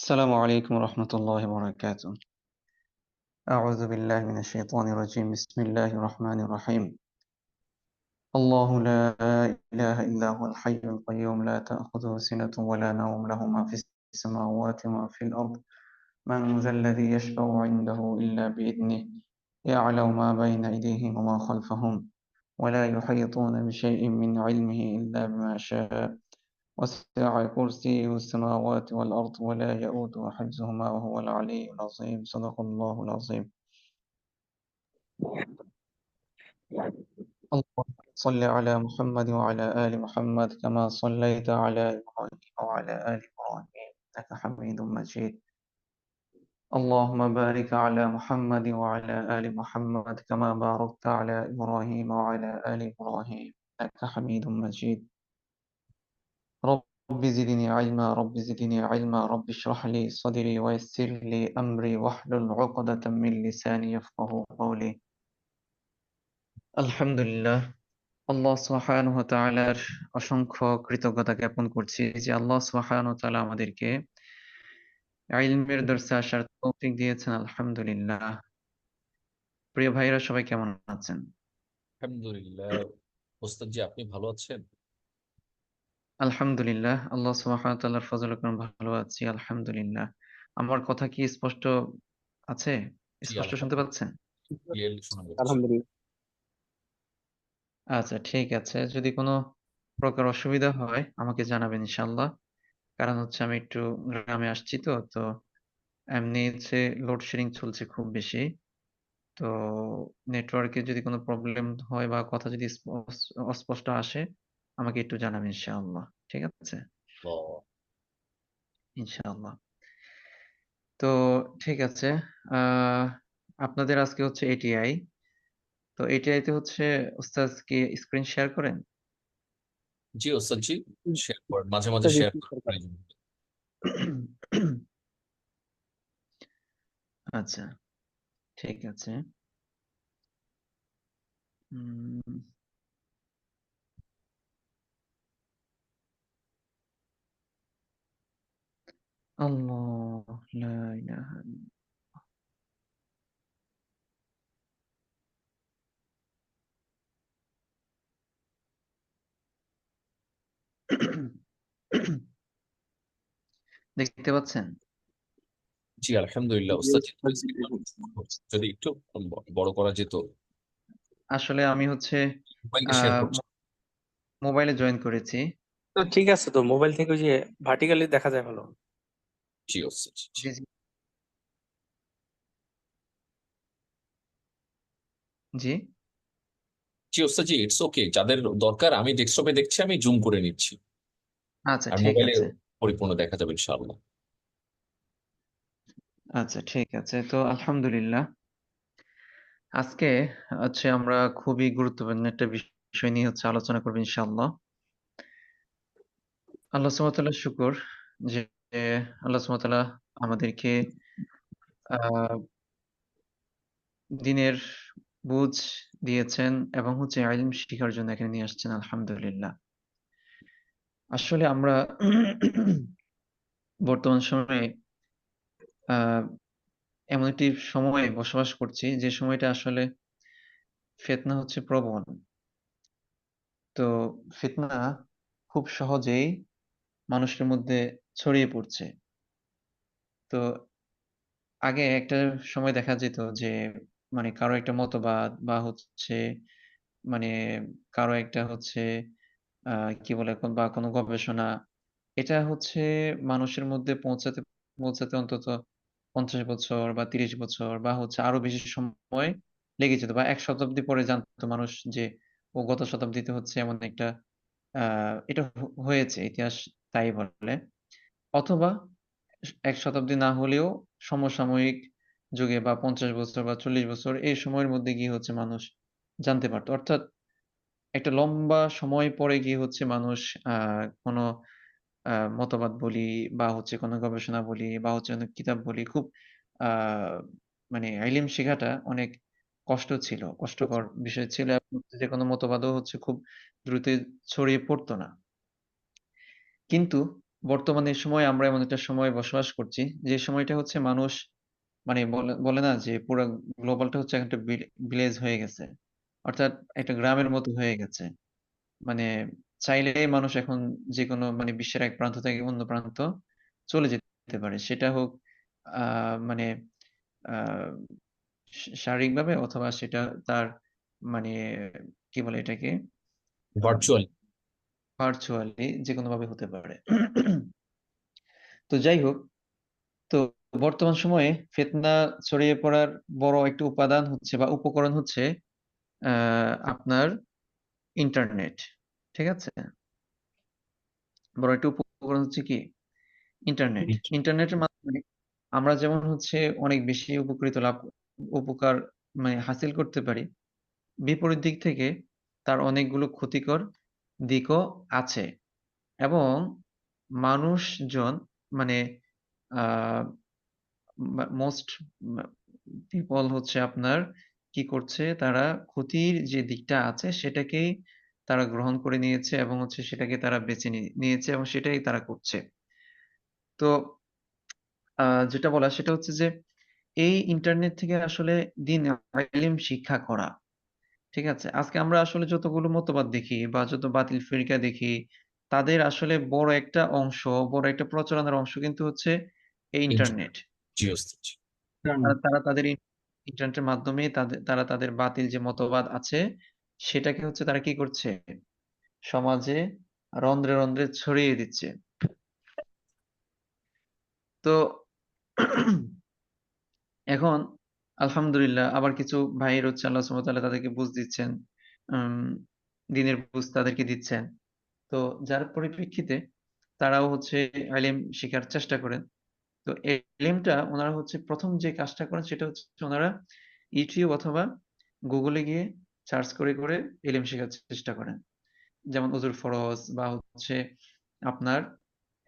السلام عليكم ورحمة الله وبركاته. أعوذ بالله من الشيطان الرجيم. بسم الله الرحمن الرحيم. الله لا إله إلا هو الحي القيوم لا تأخذه سنة ولا نوم له ما في السماوات وما في الأرض من ذا الذي يشفع عنده إلا بإذنه يعلم ما بين أيديهم وما خلفهم ولا يحيطون بشيء من علمه إلا بما شاء وسع كرسيه السماوات والأرض ولا يؤوده حفظهما وهو العلي العظيم. صدق الله العظيم. اللهم صل على محمد وعلى آل محمد كما صليت على إبراهيم وعلى آل إبراهيم إنك حميد مجيد. اللهم بارك على محمد وعلى آل محمد كما باركت على إبراهيم وعلى آل إبراهيم إنك حميد مجيد. رب زدني علما رب زدني علما رب اشرح لي صدري ويسر لي أمري واحلل عقدة من لساني يفقه قولي. আলহামদুলিল্লাহ, আল্লাহ সুবহানাহু ওয়া তাআলার অসংখ্য কৃতজ্ঞতা জ্ঞাপন করছি যে আল্লাহ সুবহানাহু ওয়া তাআলা আমাদেরকে ইলমের দর্সে আসার তৌফিক দিয়েছেন। আলহামদুলিল্লাহ। প্রিয় ভাইরা সবাই কেমন আছেন? আলহামদুলিল্লাহ। ওস্তাদ জি, আপনি ভালো আছেন? আলহামদুলিল্লাহ, আল্লাহ সুবহানাহু ওয়া তাআলার ফজল করম ভালো আছি। আলহামদুলিল্লাহ। আমার কথা কি স্পষ্ট আছে? জি, স্পষ্ট শুনতে আলহামদুলিল্লাহ, পাচ্ছেন? ক্লিয়ারলি শোনা যাচ্ছে। আলহামদুলিল্লাহ। আচ্ছা, ঠিক আছে। যদি কোনো প্রকার অসুবিধা হয় আমাকে জানাবেন ইনশাআল্লাহ। কারণ হচ্ছে আমি একটু গ্রামে আসছি তো এমনি হচ্ছে লোডশেডিং চলছে খুব বেশি। তো নেটওয়ার্কে যদি কোনো প্রবলেম হয় বা কথা যদি অস্পষ্ট আসে আমাকে একটু জানাবেন ইনশাআল্লাহ। ঠিক আছে? ও, ইনশাআল্লাহ। তো ঠিক আছে। আহ আপনাদের আজকে হচ্ছে এটিআই। তো এটিআই তে হচ্ছে ওস্তাদ কি স্ক্রিন শেয়ার করেন? জি ওস্তাদ জি, শেয়ার করেন, মাঝে মাঝে আচ্ছা জি, শেয়ার কি করেন সরকার? প্রয়োজন হলে। আচ্ছা, ঠিক আছে। উম আল্লাহ লা ইলাহা দেখতে পাচ্ছেন? জি আলহামদুলিল্লাহ। ওস্তাদ জি, একটু স্ক্রিনটা যদি একটু বড় করা যেত। আসলে আমি হচ্ছে মোবাইলে শেয়ার আহ করছি। মোবাইলে জয়েন করেছি। তো ঠিক আছে, তো মোবাইল থেকে ওই যে ভার্টিক্যালি দেখা যায় ভালো। জি ওস্তাদ জি, জি। জি, জি। জি? জি ওস্তাদ জি, ইটস ওকে, যাদের দরকার আমি ডেস্কটপে দেখছি, আমি জুম করে নিচ্ছি, আচ্ছা, আর ঠিক মোবাইলে আছে। পরিপূর্ণ দেখা যাবে ইনশাআল্লাহ। আচ্ছা, ঠিক আছে। তো আলহামদুলিল্লাহ। আজকে হচ্ছে আমরা খুবই গুরুত্বপূর্ণ একটা বিষয় নিয়ে হচ্ছে আলোচনা করব ইনশাআল্লাহ। আল্লাহ সুবহানাহু ওয়া তাআলার শুকর যে আল্লাহ সুবহানাহু ওয়া তাআলা আমাদেরকে আ দ্বীনের বুঝ দিয়েছেন এবং হচ্ছে ইলম শিখার জন্য এখানে নিয়ে আসছেন। আলহামদুলিল্লাহ। আসলে আমরা বর্তমান সময়ে আ এমন একটি সময়ে বসবাস করছি যে সময়টা আসলে ফিতনা হচ্ছে প্রবল। তো ফিতনা খুব সহজেই মানুষের মধ্যে ছড়িয়ে পড়ছে। তো আগে একটা সময় দেখা যেত যে মানে কারো একটা মতবাদ বা হচ্ছে মানে কারো একটা হচ্ছে আ কি বলে বা কোনো গবেষণা এটা হচ্ছে মানুষের মধ্যে পৌঁছাতে অন্তত ৫০ বছর বা ৩০ বছর বা হচ্ছে আরো বেশি সময় লেগে যেত বা ১ শতাব্দী পরে জানতো মানুষ যে গত শতাব্দীতে হচ্ছে এমন একটা আ এটা হয়েছে। ইতিহাস তাই বলে। অথবা ১ শতাব্দী না হলেও সমসাময়িক যুগে বা ৫০ বছর বা ৪০ বছর এই সময়ের মধ্যে গিয়ে হচ্ছে মানুষ জানতে পারত। অর্থাৎ একটা লম্বা সময় পরে গিয়ে হচ্ছে মানুষ আ কোন মতবাদ বলি বা হচ্ছে কোন গবেষণা বলি বা হচ্ছে অনেক কিতাব বলি খুব আ মানে ইলম শেখাটা অনেক কষ্ট ছিল, কষ্টকর বিষয় ছিল এবং যেকোনো মতবাদও হচ্ছে খুব দ্রুত ছড়িয়ে পড়ত না। কিন্তু বর্তমানে সময় আমরা এমন একটা সময়ে বসবাস করছি যে সময়টা হচ্ছে মানুষ মানে বলে বলে না যে পুরা গ্লোবালটা হচ্ছে একটা ভিলেজ হয়ে গেছে। অর্থাৎ একটা গ্রামের মতো হয়ে গেছে। মানে চাইলেই মানুষ এখন যেকোনো মানে বিশ্বের এক প্রান্ত থেকে অন্য প্রান্ত চলে যেতে পারে। সেটা হোক মানে আ শারীরিকভাবে অথবা সেটা তার মানে কি বলে এটাকে? আ ভার্চুয়াল। ভার্চুয়ালি যেকোনোভাবে হতে পারে। তো যাই হোক, তো বর্তমান সময়ে ফিতনা ছড়িয়ে পড়ার বড় একটা উপাদান হচ্ছে বা উপকরণ হচ্ছে আ আপনার ইন্টারনেট। ঠিক আছে? বড় একটা উপকরণ হচ্ছে কি? ইন্টারনেট। ইন্টারনেটের মাধ্যমে আমরা যেমন হচ্ছে অনেক বেশি উপকার মানে হাসিল করতে পারি। বিপরীত দিক থেকে তার অনেকগুলো ক্ষতিকর দিকও আছে। এবং মানুষজন মানে আ মোস্ট মা পিপল হচ্ছে আপনার কি করছে? তারা ক্ষতির যে দিকটা আছে সেটাকেই তারা গ্রহণ করে নিয়েছে এবং হচ্ছে সেটাকে তারা বেছে নিয়েছে এবং সেটাই তারা করছে। তো আ যেটা বলা সেটা হচ্ছে যে এই ইন্টারনেট থেকে আসলে দিন ইলম শিক্ষা করা। ঠিক আছে? আজকে আমরা আসলে যতগুলো মতবাদ দেখি বা যত বাতিল ফিরকা দেখি, তাদের আসলে বড় একটা অংশ, বড় একটা প্রচারণার অংশ কিন্তু হচ্ছে এই ইন্টারনেট। জি ওস্তাদ জি। তারা তাদের ইন্টারনেটের মাধ্যমে তারা তাদের বাতিল যে মতবাদ আছে, সেটাকে হচ্ছে তারা কি করছে? সমাজে রন্ধ্রে, রন্ধ্রে ছড়িয়ে দিচ্ছে। তো এখন আলহামদুলিল্লাহ আবার কিছু ভাই হচ্ছে আল্লাহ সুবহানাহু ওয়া তাআলা তাদেরকে বুঝ দিচ্ছেন। উম দ্বীনের বুঝ তাদেরকে দিচ্ছেন। তো যার পরিপ্রেক্ষিতে তারাও হচ্ছে ইলম শিখার চেষ্টা করেন। তো এই ইলমটা উনারা হচ্ছে ১ম যে কাজটা করেন সেটা হচ্ছে উনারা YouTube অথবা Google এ গিয়ে সার্চ করে ইলম শেখার চেষ্টা করেন। যেমন অজুর ফরজ বা হচ্ছে আপনার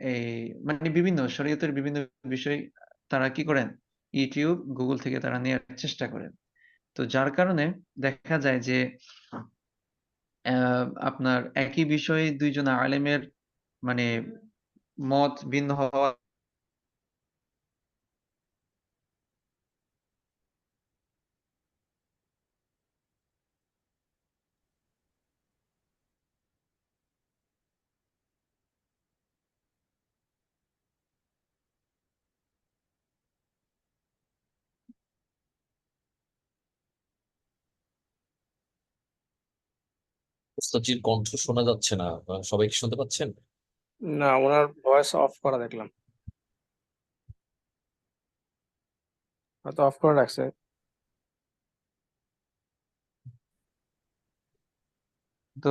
এই মানে বিভিন্ন শরীয়তের বিভিন্ন বিষয় তারা কি করেন? YouTube, Google থেকে তারা নেয়ার চেষ্টা করেন। তো যার কারণে দেখা যায় যে অ্যা আপনার একই বিষয়ে ২ জন আলেমের মানে মত ভিন্ন হওয়া ওস্তাদজির কণ্ঠ শোনা যাচ্ছে না। সবাই কি শুনতে পাচ্ছেন? না, ওনার ভয়েস অফ করা দেখলাম, হয়তো অফ করে রাখছে। তো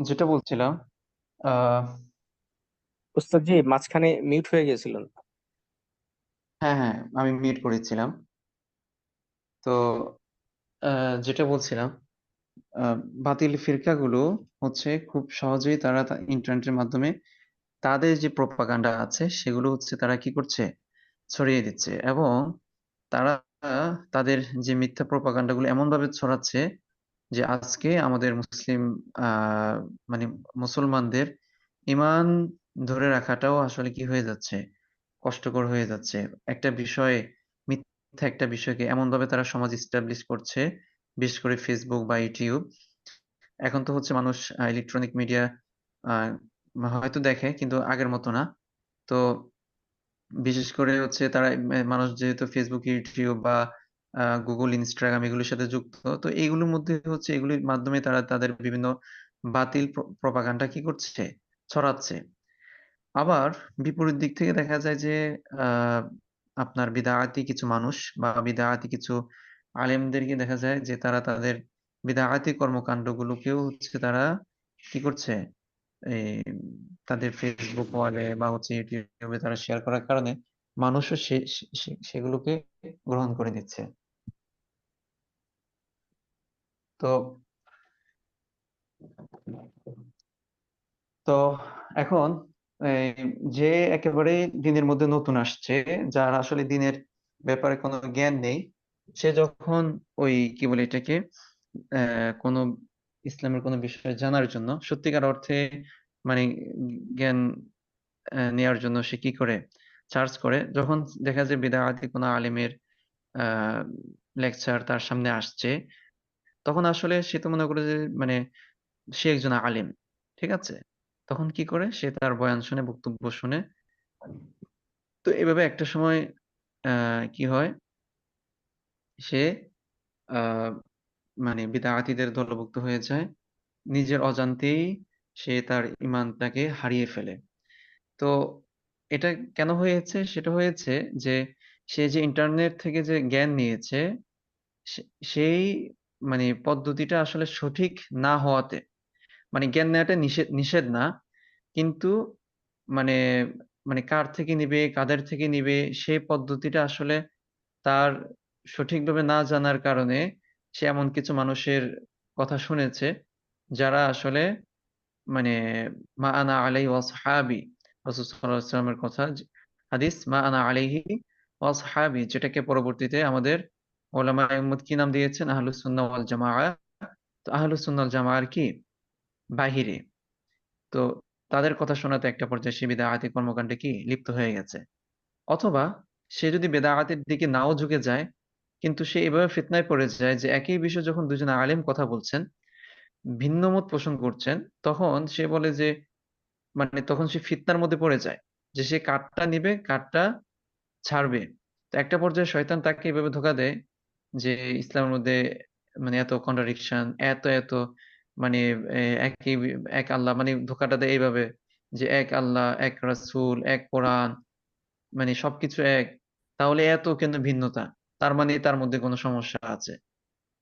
যেটা বলছিলাম আ উস্তাদ জি মাঝখানে মিউট হয়ে গেছিলেন। হ্যাঁ, আমি মিউট করেছিলাম। তো আ যেটা বলছিলাম আ বাতিল ফিরকাগুলো হচ্ছে খুব সহজেই তারা ইন্টারনেটের মাধ্যমে তাদের যে প্রোপাগান্ডা আছে সেগুলো হচ্ছে তারা কি করছে? ছড়িয়ে দিচ্ছে এবং তারা তাদের যে মিথ্যা প্রোপাগান্ডা গুলো এমনভাবে ছড়াচ্ছে যে আজকে আমাদের মুসলিম আ মানে মুসলমানদের ঈমান ধরে রাখাটাও আসলে কি হয়ে যাচ্ছে? কষ্টকর হয়ে যাচ্ছে। একটা বিষয় মিথ্যা একটা বিষয়কে এমনভাবে তারা সমাজে এস্টাবলিশ করছে, বিশেষ করে Facebook বা YouTube। এখন তো হচ্ছে মানুষ ইলেকট্রনিক মিডিয়া আ হয়তো দেখে কিন্তু আগের মতো না। তো বিশেষ করে হচ্ছে তারা মানুষ যেহেতু Facebook, YouTube বা Google, Instagram এগুলোর সাথে যুক্ত। তো এগুলোর মধ্যে হচ্ছে এগুলির মাধ্যমে তারা তাদের বিভিন্ন বাতিল প্রপাগান্ডা কি করছে? ছড়াচ্ছে। আবার বিপরীত দিক থেকে দেখা যায় যে আ আপনার বিদআতি কিছু মানুষ বা বিদআতি কিছু আলেমদেরকে দেখা যায় যে তারা তাদের বিদআতি কর্মকান্ডগুলোকেও হচ্ছে তারা কি করছে? এই তাদের Facebook ওয়ালে বা হচ্ছে YouTube এ তারা শেয়ার করার কারণে মানুষও সেগুলোকে গ্রহণ করে নিচ্ছে। তো তো এখন এই যে একেবারে দ্বীনের মধ্যে নতুন আসছে, যার আসলে দ্বীনের ব্যাপারে কোনো জ্ঞান নেই, সে যখন ওই কি বলে এটাকে কোনো ইসলামের কোনো বিষয় জানার জন্য সত্যিকার অর্থে মানে জ্ঞান নেয়ার জন্য সে কি করে সার্চ করে, যখন দেখা যায় বিদআতি কোনো আলেমের লেকচার তার সামনে আসছে, তখন আসলে সে তো মনে করে যে মানে সে একজন আলেম। ঠিক আছে? তখন কি করে? সে তার বয়ান শুনে, বক্তব্য শুনে। তো এভাবে একটা সময় আ কি হয়? সে আ মানে বিদআতিদের দলভুক্ত হয়ে যায়। নিজের অজান্তেই সে তার ঈমানটাকে হারিয়ে ফেলে। তো এটা কেন হয়েছে? সেটা হয়েছে যে সে যে ইন্টারনেট থেকে যে জ্ঞান নিয়েছে, সে সেই মানে পদ্ধতিটা আসলে সঠিক না হওয়াতে, মানে জ্ঞান নেওয়াটা নিষেধ নিষেধ না। কিন্তু মানে মানে কার থেকে নিবে, কাদের থেকে নিবে, সেই পদ্ধতিটা আসলে তার সঠিকভাবে না জানার কারণে সে এমন কিছু মানুষের কথা শুনেছে, যারা আসলে মানে মা আনা আলাইহি ওয়া আসহাবি, রাসূল সাল্লাল্লাহু আলাইহি ওয়াসাল্লামের কথা, হাদিস মা আনা আলাইহি ওয়া আসহাবি, যেটাকে পরবর্তীতে আমাদের উলামায়ে উম্মত কি নাম দিয়েছেন? আহলুস সুন্নাহ ওয়াল জামাআহ। তো আহলুস সুন্নাহ ওয়াল জামাআহর কি বাহিরে। তো তাদের কথা শোনাতে একটা পর্যায়ে সে বিদআতি কর্মকাণ্ডে কি লিপ্ত হয়ে গেছে। অথবা সে যদি বেদাআতের দিকে নাও ঝুঁকে যায়, কিন্তু সে এভাবে ফিতনায় পড়ে যায় যে একই বিষয়ে যখন দুজন আলেম কথা বলছেন, ভিন্ন মত পোষণ করছেন, তখন সে বলে যে মানে তখন সে ফিতনার মধ্যে পড়ে যায়। যে সে কারটা নিবে, কারটা ছাড়বে। তো একটা পর্যায়ে শয়তান তাকে এভাবে ধোঁকা দেয় যে ইসলামের মধ্যে মানে এত কন্ট্রাডিকশন, এত মানে একই এক আল্লাহ, মানে ধোঁকাটা দেয় এইভাবে যে এক আল্লাহ, এক রাসূল, এক কোরআন, মানে সবকিছু এক। তাহলে এত কেন ভিন্নতা? তার মানে তার মধ্যে কোনো সমস্যা আছে।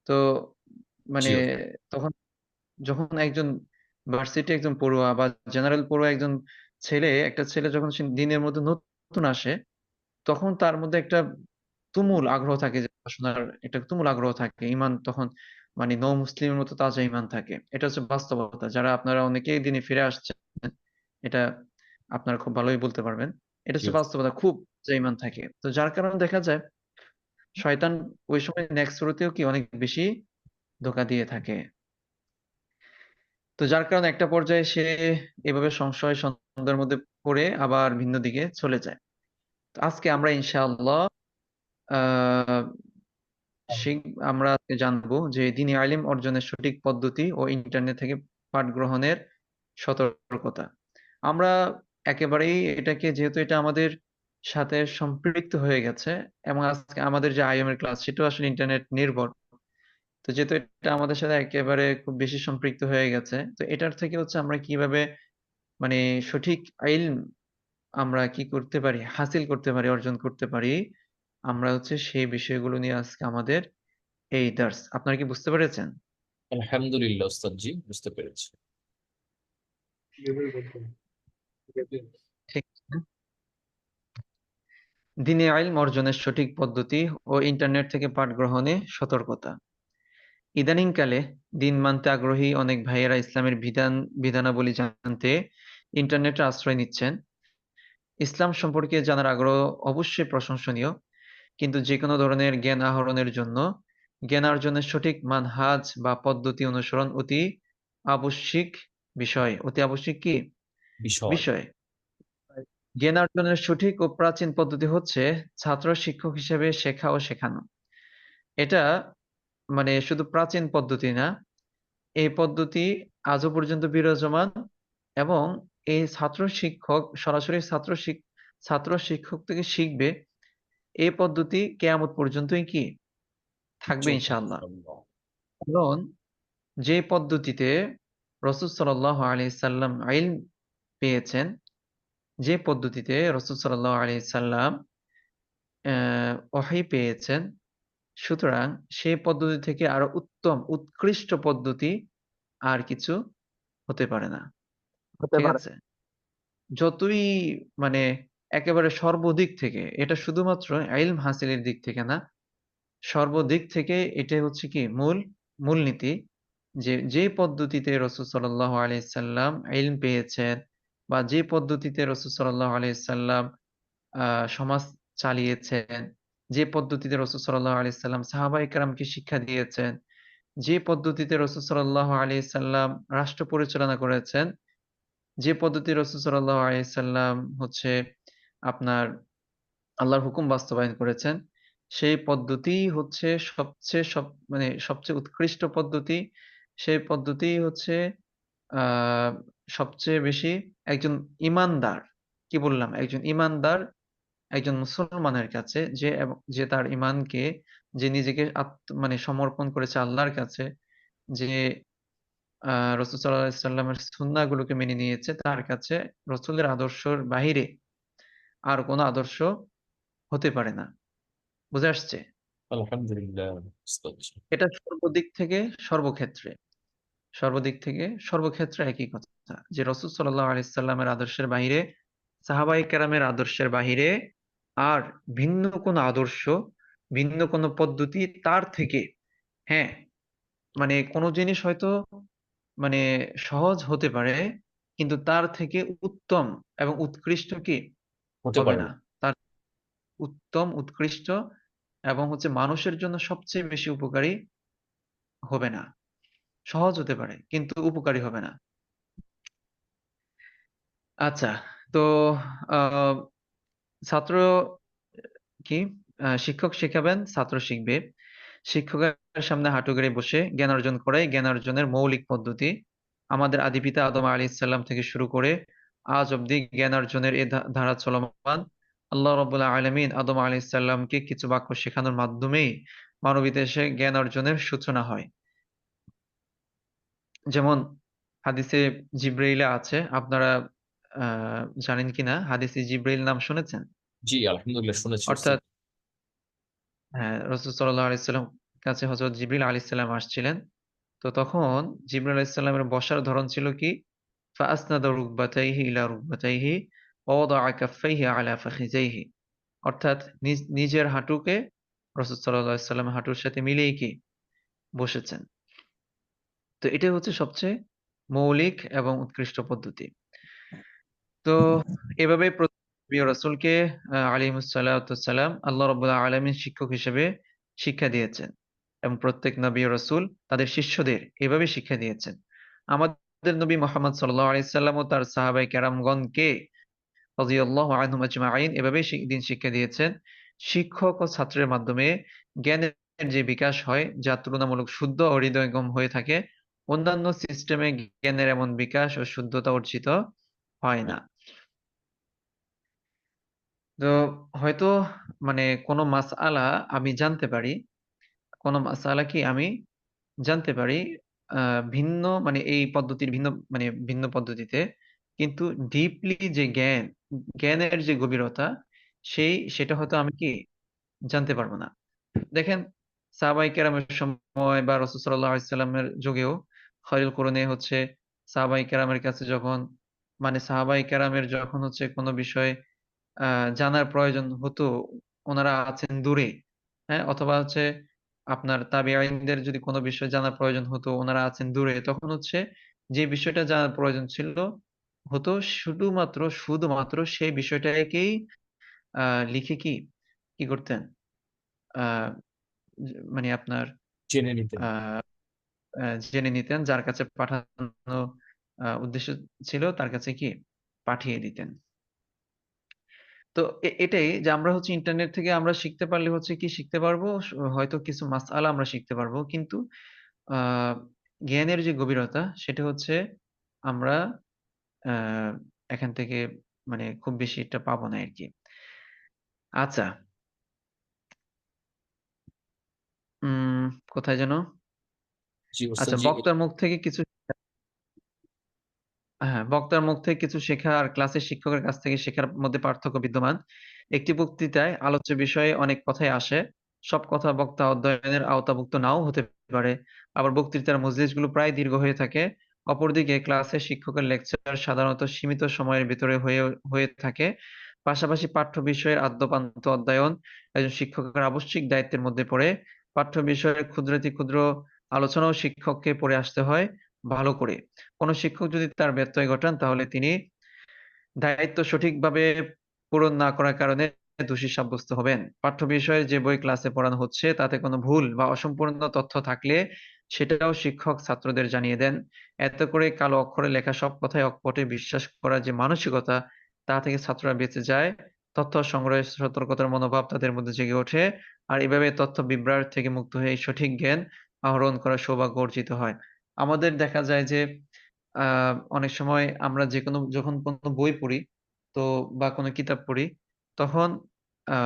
তো জি মানে তখন যখন একজন ভার্সিটি একজন পড়ুয়া বা জেনারেল পড়ুয়া একজন একটা ছেলে যখন সে দিনের মধ্যে নতুন আসে, তখন তার মধ্যে একটা তুমুল আগ্রহ থাকে যে পড়াশোনার, একটা তুমুল আগ্রহ থাকে। ঈমান তখন মানে নও মুসলিমের মতো তাজা ঈমান থাকে। এটা হচ্ছে বাস্তবতা। যারা আপনারা অনেকেই দিনে ফিরে আসছেন, এটা আপনারা খুব ভালোই বলতে পারবেন। এটা জি হচ্ছে বাস্তবতা। খুব তাজা ঈমান থাকে। তো যার কারণে দেখা যায় শয়তান ওই সময় নেক্সট শুরুতেও কি অনেক বেশি ধোঁকা দিয়ে থাকে। তো যার কারণে একটা পর্যায়ে সে এভাবে সংশয় সন্দেহের মধ্যে পড়ে আবার ভিন্ন দিকে চলে যায়। তো আজকে আমরা ইনশাআল্লাহ আহ শিখ আমরা আজকে জানবো যে দ্বীনি ইলম অর্জনের সঠিক পদ্ধতি ও ইন্টারনেট থেকে পাঠ গ্রহণের সতর্কতা। আমরা একেবারেই এটাকে, যেহেতু এটা আমাদের সাথে সম্পৃক্ত হয়ে গেছে, এবং আজকে আমাদের যে আইএম এর ক্লাস সেটাও আসলে ইন্টারনেট নির্ভর। তো যেহেতু এটা আমাদের সাথে একেবারে খুব বেশি সম্পৃক্ত হয়ে গেছে, তো এটার থেকে হচ্ছে আমরা কিভাবে মানে সঠিক ইলম আমরা কি করতে পারি, হাসিল করতে পারি, অর্জন করতে পারি, আমরা হচ্ছে সেই বিষয়গুলো নিয়ে আজকে আমাদের এই দার্স। আপনারা কি বুঝতে পেরেছেন? আলহামদুলিল্লাহ ওস্তাদ জি, বুঝতে পেরেছি। ঠিক আছে। দ্বীনি ইলম অর্জনের সঠিক পদ্ধতি ও ইন্টারনেট থেকে পাঠ গ্রহণে সতর্কতা। ইদানিংকালে দিন মানতে আগ্রহী অনেক ভাইয়েরা ইসলামের বিধানাবলী জানতে ইন্টারনেটের আশ্রয় নিচ্ছেন। ইসলাম সম্পর্কে জানার আগ্রহ অবশ্যই প্রশংসনীয়, কিন্তু যেকোনো ধরনের জ্ঞান আহরণের জন্য জ্ঞানার্জনের সঠিক মানহাজ বা পদ্ধতি অনুসরণ অতি আবশ্যিক কি বিষয়। বিষয়। জ্ঞানার্জনের সঠিক ও প্রাচীন পদ্ধতি হচ্ছে ছাত্র শিক্ষক হিসেবে শেখা ও শেখানো। এটা মানে শুধু প্রাচীন পদ্ধতি না, এই পদ্ধতি আজও পর্যন্ত বিরাজমান, এবং এই ছাত্র শিক্ষক সরাসরি ছাত্র শিক্ষক থেকে শিখবে, এই পদ্ধতি কেয়ামত পর্যন্তই কি থাকবে চলবে ইনশাআল্লাহ। ইনশাআল্লাহ। কারণ যে পদ্ধতিতে রাসূল সাল্লাল্লাহু আলাইহি সাল্লাম ইলম পেয়েছেন, যে পদ্ধতিতে রাসূল সাল্লাল্লাহু আলাইহি সাল্লাম ওহী পেয়েছেন, সুতরাং সেই পদ্ধতি থেকে আরো উত্তম উৎকৃষ্ট পদ্ধতি আর কিছু হতে পারে না। ঠিক আছে? যতই মানে একেবারে সর্বদিক থেকে, এটা শুধুমাত্র ইলম হাসিলের দিক থেকে না, সর্বদিক থেকে এটা হচ্ছে কি মূলনীতি, যে যে পদ্ধতিতে রাসূল সাল্লাল্লাহু আলাইহি সাল্লাম ইলম পেয়েছেন, বা যে পদ্ধতিতে রাসূল সাল্লাল্লাহু আলাইহি সাল্লাম সমাজ চালিয়েছেন, যে পদ্ধতিতে রাসূল সাল্লাল্লাহু আলাইহি সাল্লাম সাহাবায়ে কেরামকে শিক্ষা দিয়েছেন, যে পদ্ধতিতে রাসূল সাল্লাল্লাহু আলাইহি সাল্লাম রাষ্ট্র পরিচালনা করেছেন, যে পদ্ধতি রাসূল সাল্লাল্লাহু আলাইহি সাল্লাম হচ্ছে আপনার আল্লাহর হুকুম বাস্তবায়ন করেছেন, সেই পদ্ধতিই হচ্ছে সবচেয়ে উৎকৃষ্ট পদ্ধতি। সেই পদ্ধতিই হচ্ছে আ সবচেয়ে বেশি একজন ঈমানদার, কি বললাম? একজন ঈমানদার, একজন মুসলমানের কাছে যে তার ঈমানকে, যে নিজেকে সমর্পণ করেছে আল্লাহর কাছে, যে রাসূল সাল্লাল্লাহু আলাইহি সাল্লামের সুন্নাহ গুলোকে মেনে নিয়েছে, তার কাছে রাসূলের আদর্শের বাহিরে আর কোন আদর্শ হতে পারে না। বুঝে আসছে? আলহামদুলিল্লাহ উস্তাদ। এটা সর্বদিক থেকে সর্বক্ষেত্রে, সর্বক্ষেত্রে একই কথা। যে রাসূল সাল্লাল্লাহু আলাইহি সাল্লামের আদর্শের বাহিরে, সাহাবায়ে কেরামের আদর্শের বাহিরে আর ভিন্ন কোন আদর্শ, ভিন্ন কোন পদ্ধতি তার থেকে, হ্যাঁ, কোন জিনিস হয়তো মানে সহজ হতে পারে, কিন্তু তার থেকে উত্তম এবং উৎকৃষ্ট কি হতে হবে পারে না। না। তার উত্তম, উৎকৃষ্ট এবং হচ্ছে মানুষের জন্য সবচেয়ে বেশি উপকারী হবে না। সহজ হতে পারে কিন্তু উপকারী হবে না। আচ্ছা, তো আহ, ছাত্র কি শিক্ষক শেখাবেন, ছাত্র শিখবে। শিক্ষকের সামনে হাঁটু গেড়ে বসে জ্ঞান অর্জন করাই জ্ঞান অর্জনের মৌলিক পদ্ধতি। আমাদের আদি পিতা আদম আলাইহিস সালাম থেকে শুরু করে আজ অব্দি জ্ঞান অর্জনের এই ধারা চলমান। আল্লাহ রাব্বুল আলামিন আদম আলাইহিস সালামকে কিছু বাক্য শেখানোর মাধ্যমেই মানব ইতিহাসে জ্ঞান অর্জনের সূচনা হয়। যেমন হাদিসে জিব্রাইলে আছে, আপনারা জানেন কিনা, হাদিসে জিব্রাইল নাম শুনেছেন? জি আলহামদুলিল্লাহ শুনেছি উস্তাদ। অর্থাৎ হ্যাঁ, রাসূল সাল্লাল্লাহু আলাইহি সাল্লাম কাছে হযরত জিবরিল আলাইহিস সালাম আসছিলেন। তো তখন জিবরিল আলাইহিস সালামের বসার ধরন ছিল কি? ফাআসনাদা রুকবাতাইহি ইলা রুকবাতাইহি ওয়া ওয়াদাআ কাফাইহি আলা ফাখিযাইহি। অর্থাৎ নিজের হাঁটুকে রাসূল সাল্লাল্লাহু আলাইহি সাল্লামের হাঁটুর সাথে মিলিয়ে কি বসেছেন। তো এটাই হচ্ছে সবচেয়ে মৌলিক এবং উৎকৃষ্ট পদ্ধতি। তো এভাবে প্রিয় রাসূলকে আলাইহিমুস সালাতু ওয়াসসালাম আল্লাহ রাব্বুল আলামিন শিক্ষক হিসেবে শিক্ষা দিয়েছেন। এবং প্রত্যেক নবী ও রাসূল তাদের শিষ্যদের এভাবে শিক্ষা দিয়েছেন। আমাদের নবী মুহাম্মদ সাল্লাল্লাহু আলাইহি সাল্লাম ও তার সাহাবায়ে কেরামগণকে রাদিয়াল্লাহু আনহুম আজমাইন এভাবেই দিন শিক্ষা দিয়েছেন। শিক্ষক ও ছাত্রের মাধ্যমে জ্ঞানের যে বিকাশ হয়, যা তুলনামূলক শুদ্ধ ও হৃদয়ঙ্গম হয়ে থাকে, অন্যান্য সিস্টেমে জ্ঞানের এমন বিকাশ ও শুদ্ধতা অর্জিত হয় না। তো হয়তো কোনো মাসআলা আমি জানতে পারি, কোনো মাসআলা কি আমি জানতে পারি ভিন্ন এই পদ্ধতির ভিন্ন পদ্ধতিতে। কিন্তু ডিপলি যে জ্ঞানের যে গভীরতা, সেটা হয়তো আমি কি জানতে পারবো না। দেখেন, সাহাবায়ে কেরামের সময় বা রাসূল সাল্লাল্লাহু আলাইহি সাল্লামের যুগেও খায়রুল কুরুনে হচ্ছে সাহাবায়ে কেরামের কাছে যখন সাহাবায়ে কেরামের যখন হচ্ছে কোনো বিষয় জানার প্রয়োজন হতো, ওনারা আছেন দূরে, হ্যাঁ? অথবা হচ্ছে আপনার তাবেঈনদের যদি কোনো বিষয় জানার প্রয়োজন হতো, ওনারা আছেন দূরে, তখন হচ্ছে যে বিষয়টা জানার প্রয়োজন হতো শুধুমাত্র সেই বিষয়টাকেই আ লিখে কি করতেন? আ আপনার জেনে নিতেন। আ আ জেনে নিতেন, যার কাছে পাঠানো উদ্দেশ্য ছিল তার কাছে কি পাঠিয়ে দিতেন। তো এটাই যে আমরা হচ্ছে ইন্টারনেট থেকে আমরা শিখতে পারলে হচ্ছে কি শিখতে পারবো, হয়তো কিছু মাসআলা আমরা শিখতে পারবো। কিন্তু আ জ্ঞানের যে গভীরতা সেটা হচ্ছে আমরা আ এখান থেকে খুব বেশি একটা পাবো না আরকি। আচ্ছা, উম কোথায় যেন? জি ওস্তাদ আচ্ছা, জি। বক্তার মুখ থেকে কিছু শেখা আর ক্লাসের শিক্ষকের কাছ থেকে শেখার মধ্যে পার্থক্য বিদ্যমান। একটি বক্তৃতায় আলোচ্য বিষয়ে অনেক কথাই আসে। সব কথা বক্তা অধ্যয়নের আওতাভুক্ত নাও হতে পারে। আবার বক্তৃতার মজলিসগুলো প্রায় দীর্ঘ হয়ে থাকে। অপরদিকে ক্লাসে শিক্ষকের লেকচার সাধারণত সীমিত সময়ের ভিতরে হয়ে থাকে। পাশাপাশি পাঠ্য বিষয়ের আদ্যোপান্ত অধ্যয়ন একজন শিক্ষকের আবশ্যিক দায়িত্বের মধ্যে পড়ে। পাঠ্য বিষয়ের ক্ষুদ্রাতিক্ষুদ্র আলোচনাও শিক্ষককে পড়ে আসতে হয় ভালো করে। কোন শিক্ষক যদি তার ব্যত্যয় ঘটান, তাহলে তিনি দায়িত্ব সঠিকভাবে পূরণ না করার কারণে দোষী সাব্যস্ত হবেন। পাঠ্য বিষয়ের যে বই ক্লাসে পড়ানো হচ্ছে তাতে কোনো ভুল বা অসম্পূর্ণ তথ্য থাকলে সেটাও শিক্ষক ছাত্রদের জানিয়ে দেন। এতে করে কালো অক্ষরে লেখা সব কথাই অকপটে বিশ্বাস করার যে মানসিকতা, তা থেকে ছাত্ররা বেঁচে যায়। তথ্য সংগ্রহের সতর্কতার মনোভাব তাদের মধ্যে জেগে ওঠে। আর এভাবে তথ্য বিভ্রাট থেকে মুক্ত হয়ে সঠিক জ্ঞান আহরণ করার সৌভাগ্য অর্জিত হয়। আমাদের দেখা যায় যে আ অনেক সময় আমরা যখন কোনো বই পড়ি তো বা কোনো কিতাব পড়ি, তখন আ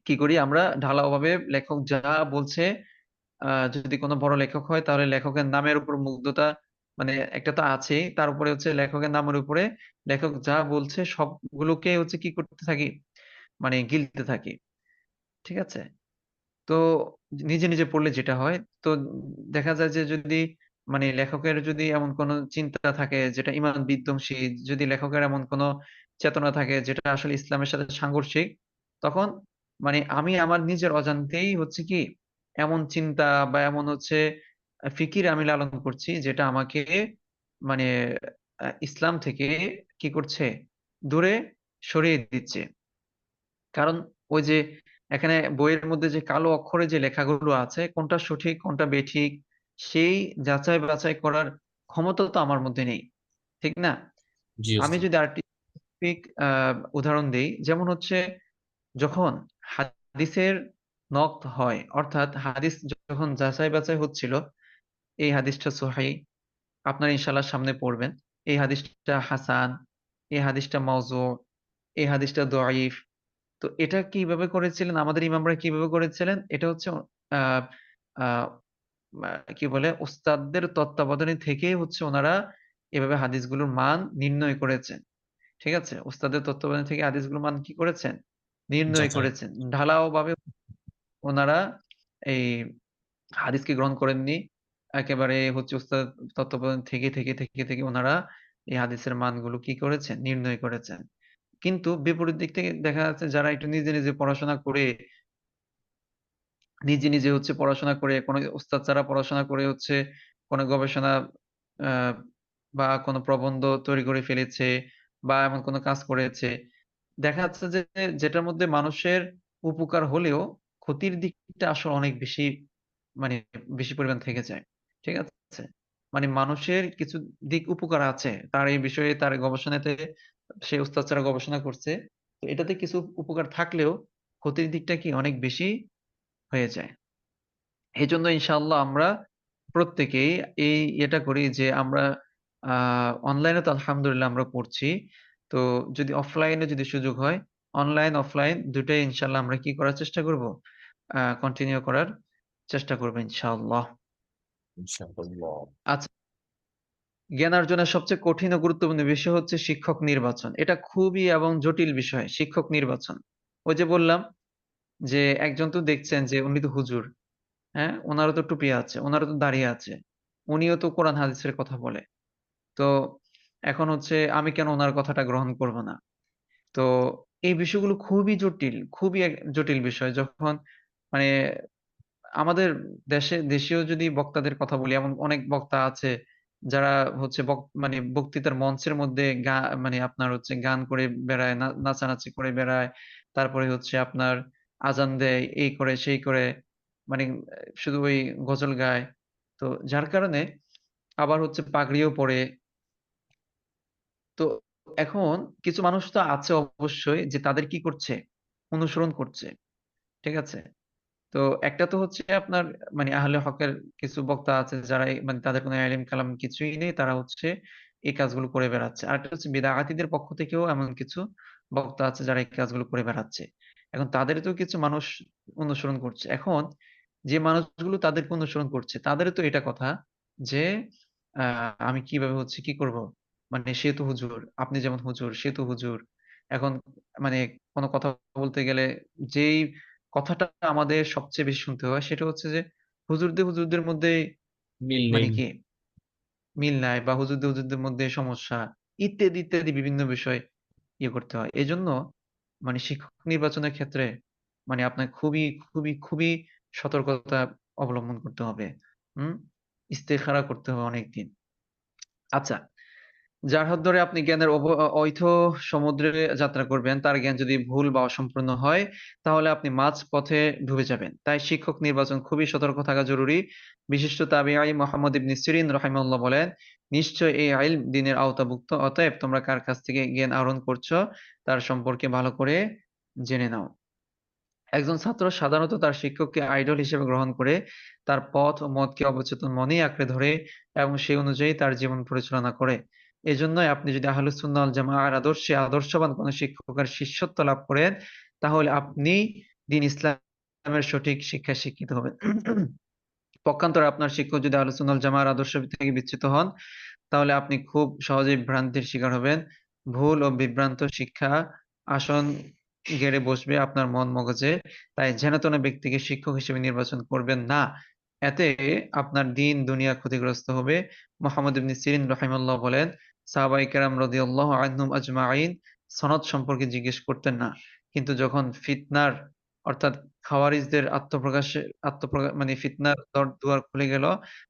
কি করি আমরা ঢালাওভাবে লেখক যা বলছে, যদি কোনো বড় লেখক হয় তাহলে লেখকের নামের উপর মুগ্ধতা, মানে একটা তো আছেই। তার উপরে হচ্ছে লেখকের নামের উপরে লেখক যা বলছে সবগুলোকে হচ্ছে কি করতে থাকি, মানে গিলতে থাকি। ঠিক আছে? তো নিজে, নিজে পড়লে যেটা হয়, তো দেখা যায় যে যদি মানে লেখকের যদি এমন কোনো চিন্তা থাকে যেটা ঈমান বিধ্বংসী, যদি লেখকের এমন কোনো চেতনা থাকে যেটা আসলে ইসলামের সাথে সাংঘর্ষিক, তখন মানে আমি আমার নিজের অজান্তেই হচ্ছে কি এমন চিন্তা বা এমন হচ্ছে ফিকির আমি লালন করছি যেটা আমাকে মানে ইসলাম থেকে কি করছে? দূরে সরিয়ে দিচ্ছে। কারণ ওই যে এখানে বইয়ের মধ্যে যে কালো অক্ষরে যে লেখাগুলো আছে কোনটা সঠিক কোনটা বেঠিক সেই যাচাই বাছাই করার ক্ষমতা তো আমার মধ্যে নেই। ঠিক না? জি আমি ওস্তাদ। যদি আরেকটি স্পেসিফিক উদাহরণ দেই, যেমন হচ্ছে যখন হাদিসের নকদ হয়, অর্থাৎ হাদিস যখন যাচাই বাছাই হচ্ছিল, এই হাদিসটা সহিহ, আপনারা ইনশাআল্লাহ সামনে পড়বেন। এই হাদিসটা হাসান, এই হাদিসটা মাওযু, এই হাদিসটা দঈফ। তো এটা কিভাবে করেছিলেন আমাদের ইমামরা কিভাবে করেছিলেন? এটা হচ্ছে আ আ মা কি বলে উস্তাদদের তত্ত্বাবধানে থেকেই হচ্ছে উনারা এভাবে হাদিসগুলোর মান নির্ণয় করেছেন। ঠিক আছে? উস্তাদের তত্ত্বাবধানে থেকে হাদিসগুলোর মান কি করেছেন? নির্ণয় যাচাই। করেছেন। ঢালাওভাবে উনারা এই হাদিসকে গ্রহণ করেননি। একেবারে হচ্ছে উস্তাদ তত্ত্বাবধান থেকে উনারা এই হাদিসের মানগুলো কি করেছেন? নির্ণয় করেছেন। কিন্তু বিপরীত দিক থেকে দেখা যাচ্ছে যারা একটু নিজে, নিজে পড়াশোনা করে নিজে হচ্ছে পড়াশোনা করে কোন ওস্তাদ ছাড়া পড়াশোনা করে হচ্ছে কোন গবেষণা আ বা কোন প্রবন্ধ তৈরি করে ফেলেছে বা এমন কোন কাজ করেছে। দেখা যাচ্ছে যে যেটার মধ্যে মানুষের উপকার হলেও ক্ষতির দিকটা আসলে অনেক বেশি, মানে বেশি পরিমাণ থেকে যায়। ঠিক আছে? মানে মানুষের কিছু দিক উপকার আছে। তার এই বিষয়ে তার গবেষণাতে সে ওস্তাদ ছাড়া গবেষণা করছে। তো এটাতে কিছু উপকার থাকলেও ক্ষতির দিকটা কি অনেক বেশি হয়ে যায়। এজন্য ইনশাআল্লাহ আমরা প্রত্যেকেই এই ইয়েটা করি যে আমরা আ অনলাইনে তো আলহামদুলিল্লাহ আমরা পড়ছি। তো যদি অফলাইনে যদি সুযোগ হয়, অনলাইন অফলাইন ২ টাই ইনশাআল্লাহ আমরা কি করার চেষ্টা করব? কন্টিনিউ করার চেষ্টা করব ইনশাআল্লাহ। ইনশাআল্লাহ। আচ্ছা, জ্ঞানার্জনের সবচেয়ে কঠিন ও গুরুত্বপূর্ণ বিষয় হচ্ছে শিক্ষক নির্বাচন। এটা খুবই এবং জটিল বিষয়, শিক্ষক নির্বাচন। ওই যে বললাম যে একজন তো দেখছেন যে উনি তো হুজুর। হ্যাঁ? উনারও তো টুপি আছে, উনারও তো দাড়ি আছে। উনিও তো কোরআন হাদিসের কথা বলে। তো এখন হচ্ছে আমি কেন উনার কথাটা গ্রহণ করব না? তো এই বিষয়গুলো খুবই জটিল, খুবই জটিল বিষয়। যখন মানে আমাদের দেশীয় যদি বক্তাদের কথা বলি, এমন অনেক বক্তা আছে যারা হচ্ছে মানে বক্তৃতার মঞ্চের মধ্যে মানে আপনার হচ্ছে গান করে বেড়ায়, নাচানাচি করে বেড়ায়। তারপরে হচ্ছে আপনার আজান দেয়, এই করে সেই করে, মানে শুধু ওই গজল গায়। তো যার কারণে আবার হচ্ছে পাগড়িও পরে। তো এখন কিছু মানুষ তো আছে অবশ্যই যে তাদের কি করছে? অনুসরণ করছে। ঠিক আছে? তো একটা তো হচ্ছে আপনার মানে আহলে হকের কিছু বক্তা আছে যারা মানে তাদের কোনো ইলম কালাম কিছুই নেই। তারা হচ্ছে এই কাজগুলো করে বেড়াচ্ছে। আরেকটা হচ্ছে বিদআতীদের পক্ষ থেকেও এমন কিছু বক্তা আছে যারা এই কাজগুলো করে বেড়াচ্ছে। এখন তাদেরকেও কিছু মানুষ অনুসরণ করছে। এখন যে মানুষগুলো তাদেরকে অনুসরণ করছে তাদেরও তো এটা কথা যে আ আমি কিভাবে হচ্ছে কি করব? মানে সে তো হুজুর, আপনি যেমন হুজুর, সে তো হুজুর। এখন মানে কোন কথা বলতে গেলে যেই কথাটা আমাদের সবচেয়ে বেশি শুনতে হয় সেটা হচ্ছে যে হুজুরদের মধ্যে মিল মানে নেই। কি মিল নাই বা হুজুরদের মধ্যে সমস্যা ইত্যাদি বিভিন্ন বিষয় ইয়ে করতে হয়। এজন্য মানে শিক্ষক নির্বাচনের ক্ষেত্রে মানে আপনার খুবই সতর্কতা অবলম্বন করতে হবে। হুম? ইস্তেখারা করতে হবে অনেকদিন। আচ্ছা, যার হাত ধরে আপনি জ্ঞানের অথৈধ সমুদ্রে যাত্রা করবেন, তার জ্ঞান যদি ভুল বা অসম্পূর্ণ হয়, তাহলে আপনি মাঝ পথে ডুবে যাবেন। তাই শিক্ষক নির্বাচন খুবই সতর্ক থাকা জরুরি। বিশিষ্ট তাবিঈ মুহাম্মদ ইবনে সিরিন রাহিমাহুল্লাহ বলেন, নিশ্চয় এই ইলম দ্বীনের আওতাভুক্ত, অতএব তোমরা কার কাছ থেকে জ্ঞান আহরণ করছো তার সম্পর্কে ভালো করে জেনে নাও। একজন ছাত্র সাধারণত তার শিক্ষককে আইডল হিসেবে গ্রহণ করে, তার পথ ও মতকে অবচেতন মনেই আঁকড়ে ধরে এবং সেই অনুযায়ী তার জীবন পরিচালনা করে। এজন্যই আপনি যদি আহলুস সুন্নাহ ওয়াল জামাআর আদর্শে আদর্শবান কোন শিক্ষকের শিষ্যত্ব লাভ করেন, তাহলে আপনি দ্বীন ইসলামের সঠিক শিক্ষায় শিক্ষিত হবেন। পক্ষান্তরে আপনার শিক্ষক যদি আহলুস সুন্নাহ ওয়াল জামাআর আদর্শ থেকে বিচ্যুত হন, তাহলে আপনি খুব সহজেই ভ্রান্তির শিকার হবেন। ভুল ও বিভ্রান্ত শিক্ষা আসন গেড়ে বসবে আপনার মন মগজে। তাই যেনতেন ব্যক্তিকে শিক্ষক হিসেবে নির্বাচন করবেন না। এতে আপনার দিন দুনিয়া ক্ষতিগ্রস্ত হবে। মুহাম্মদ ইবনে সিরিন রাহিমাহুল্লাহ বলেন, সাহাবায়ে কেরাম রাদিয়াল্লাহু আনহুম আজমাইন সনদ সম্পর্কে জিজ্ঞেস করতেন না। কিন্তু যখন ফিতনার অর্থাৎ খাওয়ারিজদের মানে ফিতনার দুয়ার খুলে গেল,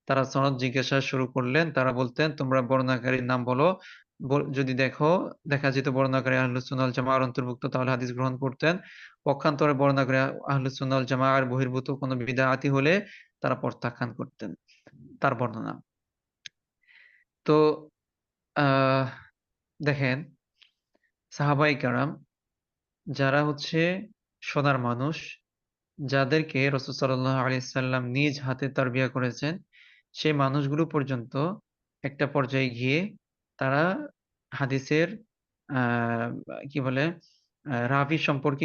তারা সনদ জিজ্ঞাসা শুরু করলেন। তারা বলতেন, তোমরা বর্ণনাকারীর নাম বলো। যদি দেখা যেত বর্ণনাকারী আহলুস সুন্নাহ ওয়াল জামাআর অন্তর্ভুক্ত, তাহলে হাদিস গ্রহণ করতেন। পক্ষান্তরে বর্ণনাকারী আহলুস সুন্নাহ ওয়াল জামাআর বহির্ভূত কোনো বিদআতি হলে তারা প্রত্যাখ্যান করতেন তার বর্ণনা। তো আহ দেখেন, সাহাবায়ে কেরাম যারা হচ্ছে সোনার মানুষ, যাদেরকে রাসূল সাল্লাল্লাহু আলাইহি সাল্লাম নিজ হাতে তারবিয়া করেছেন, সেই মানুষগুলো পর্যন্ত একটা পর্যায়ে গিয়ে তারা হাদিসের আহ কি বলে রাভি সম্পর্কে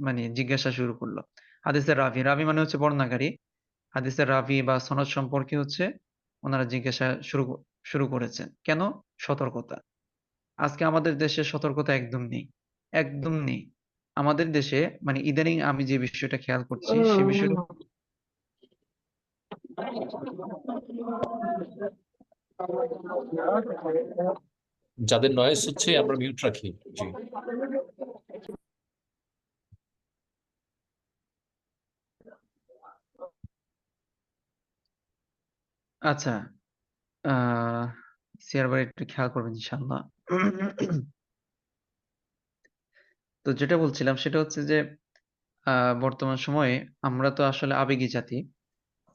মানে জিজ্ঞাসা শুরু করলো। হাদিসের রাভি, রাভি মানে হচ্ছে বর্ণনাকারী। হাদিসের রাভি বা সনদ সম্পর্কে হচ্ছে ওনারা জিজ্ঞাসা শুরু করেছেন। কেন? সতর্কতা। আজকে আমাদের দেশে সতর্কতা একদম নেই, একদম নেই। আমাদের দেশে মানে ইদানিং আমি যে বিষয়টা খেয়াল করছি, সে বিষয়টা যাদের নয়েজ হচ্ছে আমরা মিউট রাখি। জি। আচ্ছা, আহ সিয়ারবার একটু খেয়াল করবেন ইনশাআল্লাহ। তো যেটা বলছিলাম সেটা হচ্ছে যে বর্তমান সময়ে আমরা তো আসলে আবেগী জাতি।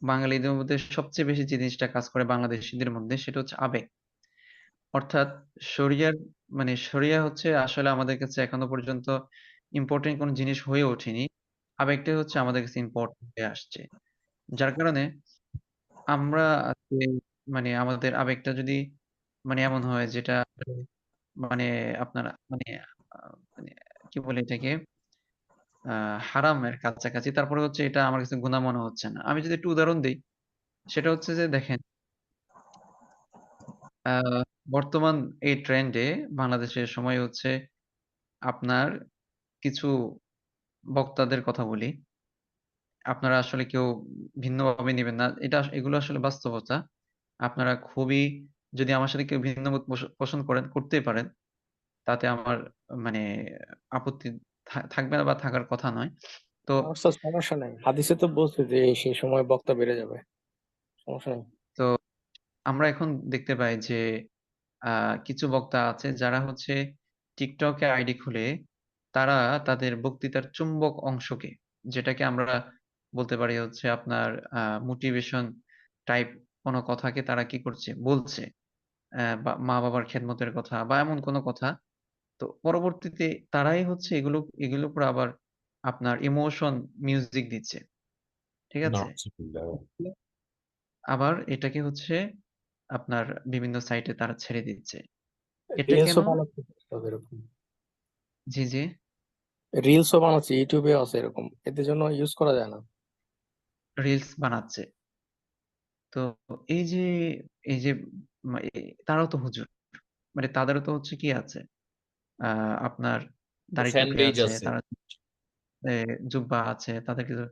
বাঙালিদের মধ্যে সবচেয়ে বেশি যে জিনিসটা কাজ করে বাংলাদেশীদের মধ্যে, সেটা হচ্ছে আবেগ। অর্থাৎ শরিয়ার মানে শরিয়া হচ্ছে আসলে আমাদের কাছে এখনো পর্যন্ত ইম্পর্টেন্ট কোন জিনিস হয়ে ওঠেনি। আবেগটাই হচ্ছে আমাদের কাছে ইম্পর্টেন্ট হয়ে আসছে। যার কারণে আমরা আজকে মানে আমাদের আবেগটা যদি মানে এমন হয় যেটা মানে আপনার মানে মানে কি বলে এটাকে হারামের কাছাকাছি, তারপরে হচ্ছে এটা আমার কাছে গুনাহ মনে হচ্ছে না। আমি যদি একটু উদাহরণ দিই, সেটা হচ্ছে যে দেখেন, আহ বর্তমান এই ট্রেন্ডে বাংলাদেশের সময় হচ্ছে আপনার কিছু বক্তাদের কথা বলি, আপনারা আসলে কেউ ভিন্নভাবে নেবেন না। এগুলো আসলে বাস্তবতা। আপনারা খুবই, যদি আমার সাথে কেউ ভিন্ন মত পোষণ করতেই পারেন, তাতে আমার মানে আপত্তি থাকবে না বা থাকার কথা নয়। তো সমস্যা সমস্যা নাই, হাদিসে তো বলছে যে সেই সময় বক্তা বেড়ে যাবে, সমস্যা নেই। তো আমরা এখন দেখতে পাই যে কিছু বক্তা আছে যারা হচ্ছে টিকটকে আইডি খুলে তারা তাদের বক্তৃতার চুম্বক অংশকে, যেটাকে আমরা বলতে পারি হচ্ছে আপনার মোটিভেশন টাইপ কোনো কথাকে তারা কি করছে বলছে, বা মা বাবার খেদমতের কথা বা এমন কোনো কথা। তো পরবর্তীতে তারাই হচ্ছে এগুলোর উপর আবার আপনার ইমোশন মিউজিক দিচ্ছে, ঠিক আছে? নাউজুবিল্লাহ। আবার এটাকে হচ্ছে আপনার বিভিন্ন সাইটে তারা ছেড়ে দিচ্ছে। এটা কেন? রিলসও বানাচ্ছে এরকম, জি জি। রিলসও বানাচ্ছে, ইউটিউবে আছে এরকম, এদের জন্য ইউজ করা যায় না। রিলস বানাচ্ছে। তো এই যে এই যে তারাও তো হুজুর, মানে তাদেরও তো হচ্ছে কি আছে, আপনার দাড়ি ফ্যান টুপি বেজ আছে, আছে। তারা জুব্বা আছে, তাদের কিছু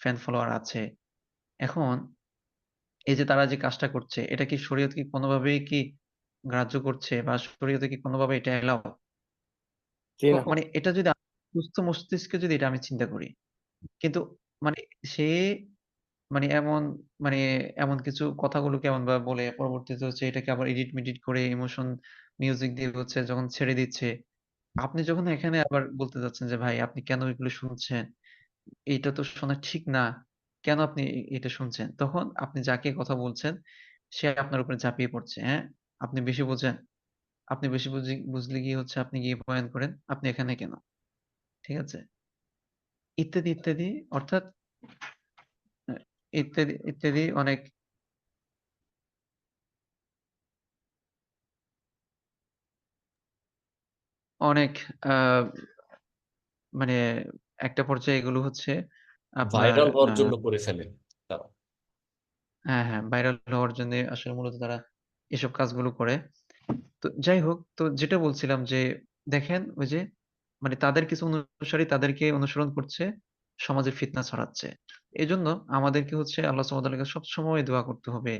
ফ্যান ফলোয়ার আছে। এখন এই যে তারা যে কাজটা করছে, এটা কি শরীয়ত কি কোনোভাবেই কি গ্রাহ্য করছে বা শরীয়তে কি কোনোভাবে এটা এলাও? জি না। মানে এটা যদি সুস্থ মস্তিষ্কে যদি এটা আমি চিন্তা করি, কিন্তু মানে সে মানে এমন মানে এমন কিছু কথাগুলো কেমন ভাবে বলে পরবর্তীতে হচ্ছে এটাকে আবার এডিট মেডিট করে ইমোশন মিউজিক দিয়ে হচ্ছে যখন ছেড়ে দিচ্ছে, আপনি যখন এখানে আবার বলতে যাচ্ছেন যে ভাই আপনি কেন এগুলো শুনছেন, এটা তো শোনা ঠিক না, কেন আপনি এটা শুনছেন, তখন আপনি যাকে কথা বলছেন সে আপনার উপরে ঝাঁপিয়ে পড়ছে। হ্যাঁ, আপনি বেশি বোঝেন, আপনি বেশি বুঝলে গিয়ে হচ্ছে আপনি গিয়ে বয়ান করেন, আপনি এখানে কেন, ঠিক আছে, ইত্যাদি ইত্যাদি। অর্থাৎ আহ, ইত্যাদি ইত্যাদি অনেক অনেক আহ মানে একটা পর্যায়ে এগুলো হচ্ছে আপনার ভাইরাল হওয়ার জন্য করে ফেলে তারা। হ্যাঁ হ্যাঁ, ভাইরাল হওয়ার জন্য আসলে মূলত তারা এসব কাজগুলো করে। তো যাই হোক, তো যেটা বলছিলাম যে দেখেন ওই যে মানে তাদের কিছু অনুসারী তাদেরকে অনুসরণ করছে, সমাজে ফিতনা ছড়াচ্ছে। এই জন্য আমাদেরকে হচ্ছে আল্লাহ সুবহানাহু ওয়া তাআলার কাছে সবসময় দোয়া করতে হবে,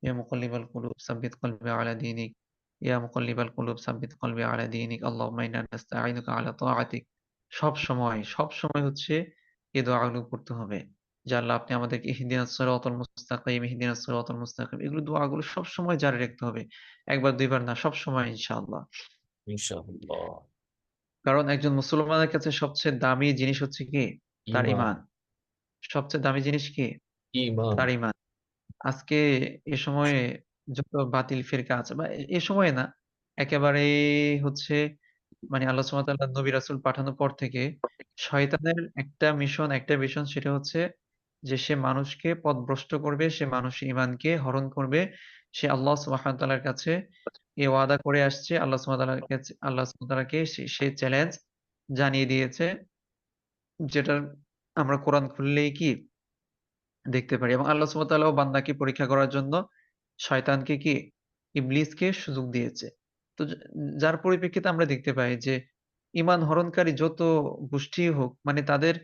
ইয়া মুকাল্লিবাল কুলুব সাব্বিত কলবি আলা দীনিক, ইয়া মুকাল্লিবাল কুলুব সাব্বিত কলবি আলা দীনিক, আল্লাহুম্মা ইন্না নাস্তাঈনুকা আলা তাআতিক। সব সময় সব সময় হচ্ছে এই দোয়াগুলো করতে হবে যে আল্লাহ আপনি আমাদেরকে ইহদিনাস সিরাতাল মুস্তাকিম, ইহদিনাস সিরাতাল মুস্তাকিম, এগুলো দোয়াগুলো সব সময় জারি রাখতে হবে, একবার দুইবার না, সব সময় ইনশাআল্লাহ। ইনশাআল্লাহ। কারণ একজন মুসলমানের কাছে সবচেয়ে দামি জিনিস হচ্ছে কি? তার ইমান। ইমান। সবচেয়ে দামি জিনিস কি? ইমান। তার ইমান। আজকে এ সময়ে যত বাতিল ফিরকা আছে বা এ সময়ে না, একেবারে হচ্ছে মানে আল্লাহ সুবহানাহু ওয়া তাআলা নবী রাসূল পাঠানোর পর থেকে শয়তানের একটা মিশন, একটা ভিশন, সেটা হচ্ছে যে সে মানুষকে পথভ্রষ্ট করবে, সে মানুষের ঈমানকে হরণ করবে। সে আল্লাহ সুবহানাহু ওয়া তাআলার কাছে এ ওয়াদা করে আসছে। আল্লাহ সুবহানাহু ওয়া তাআলাকে সে চ্যালেঞ্জ জানিয়ে দিয়েছে, যেটা আমরা কোরআন খুললেই কি দেখতে পারি। এবং আল্লাহ সুবহানাহু ওয়া তাআলাও বান্দাকে পরীক্ষা করার জন্য শয়তানকে কি ইবলিসকে সুযোগ দিয়েছে। তো যার পরিপ্রেক্ষিতে আমরা দেখতে পাই যে ঈমান হরণকারী যত গোষ্ঠী হোক, মানে তাদের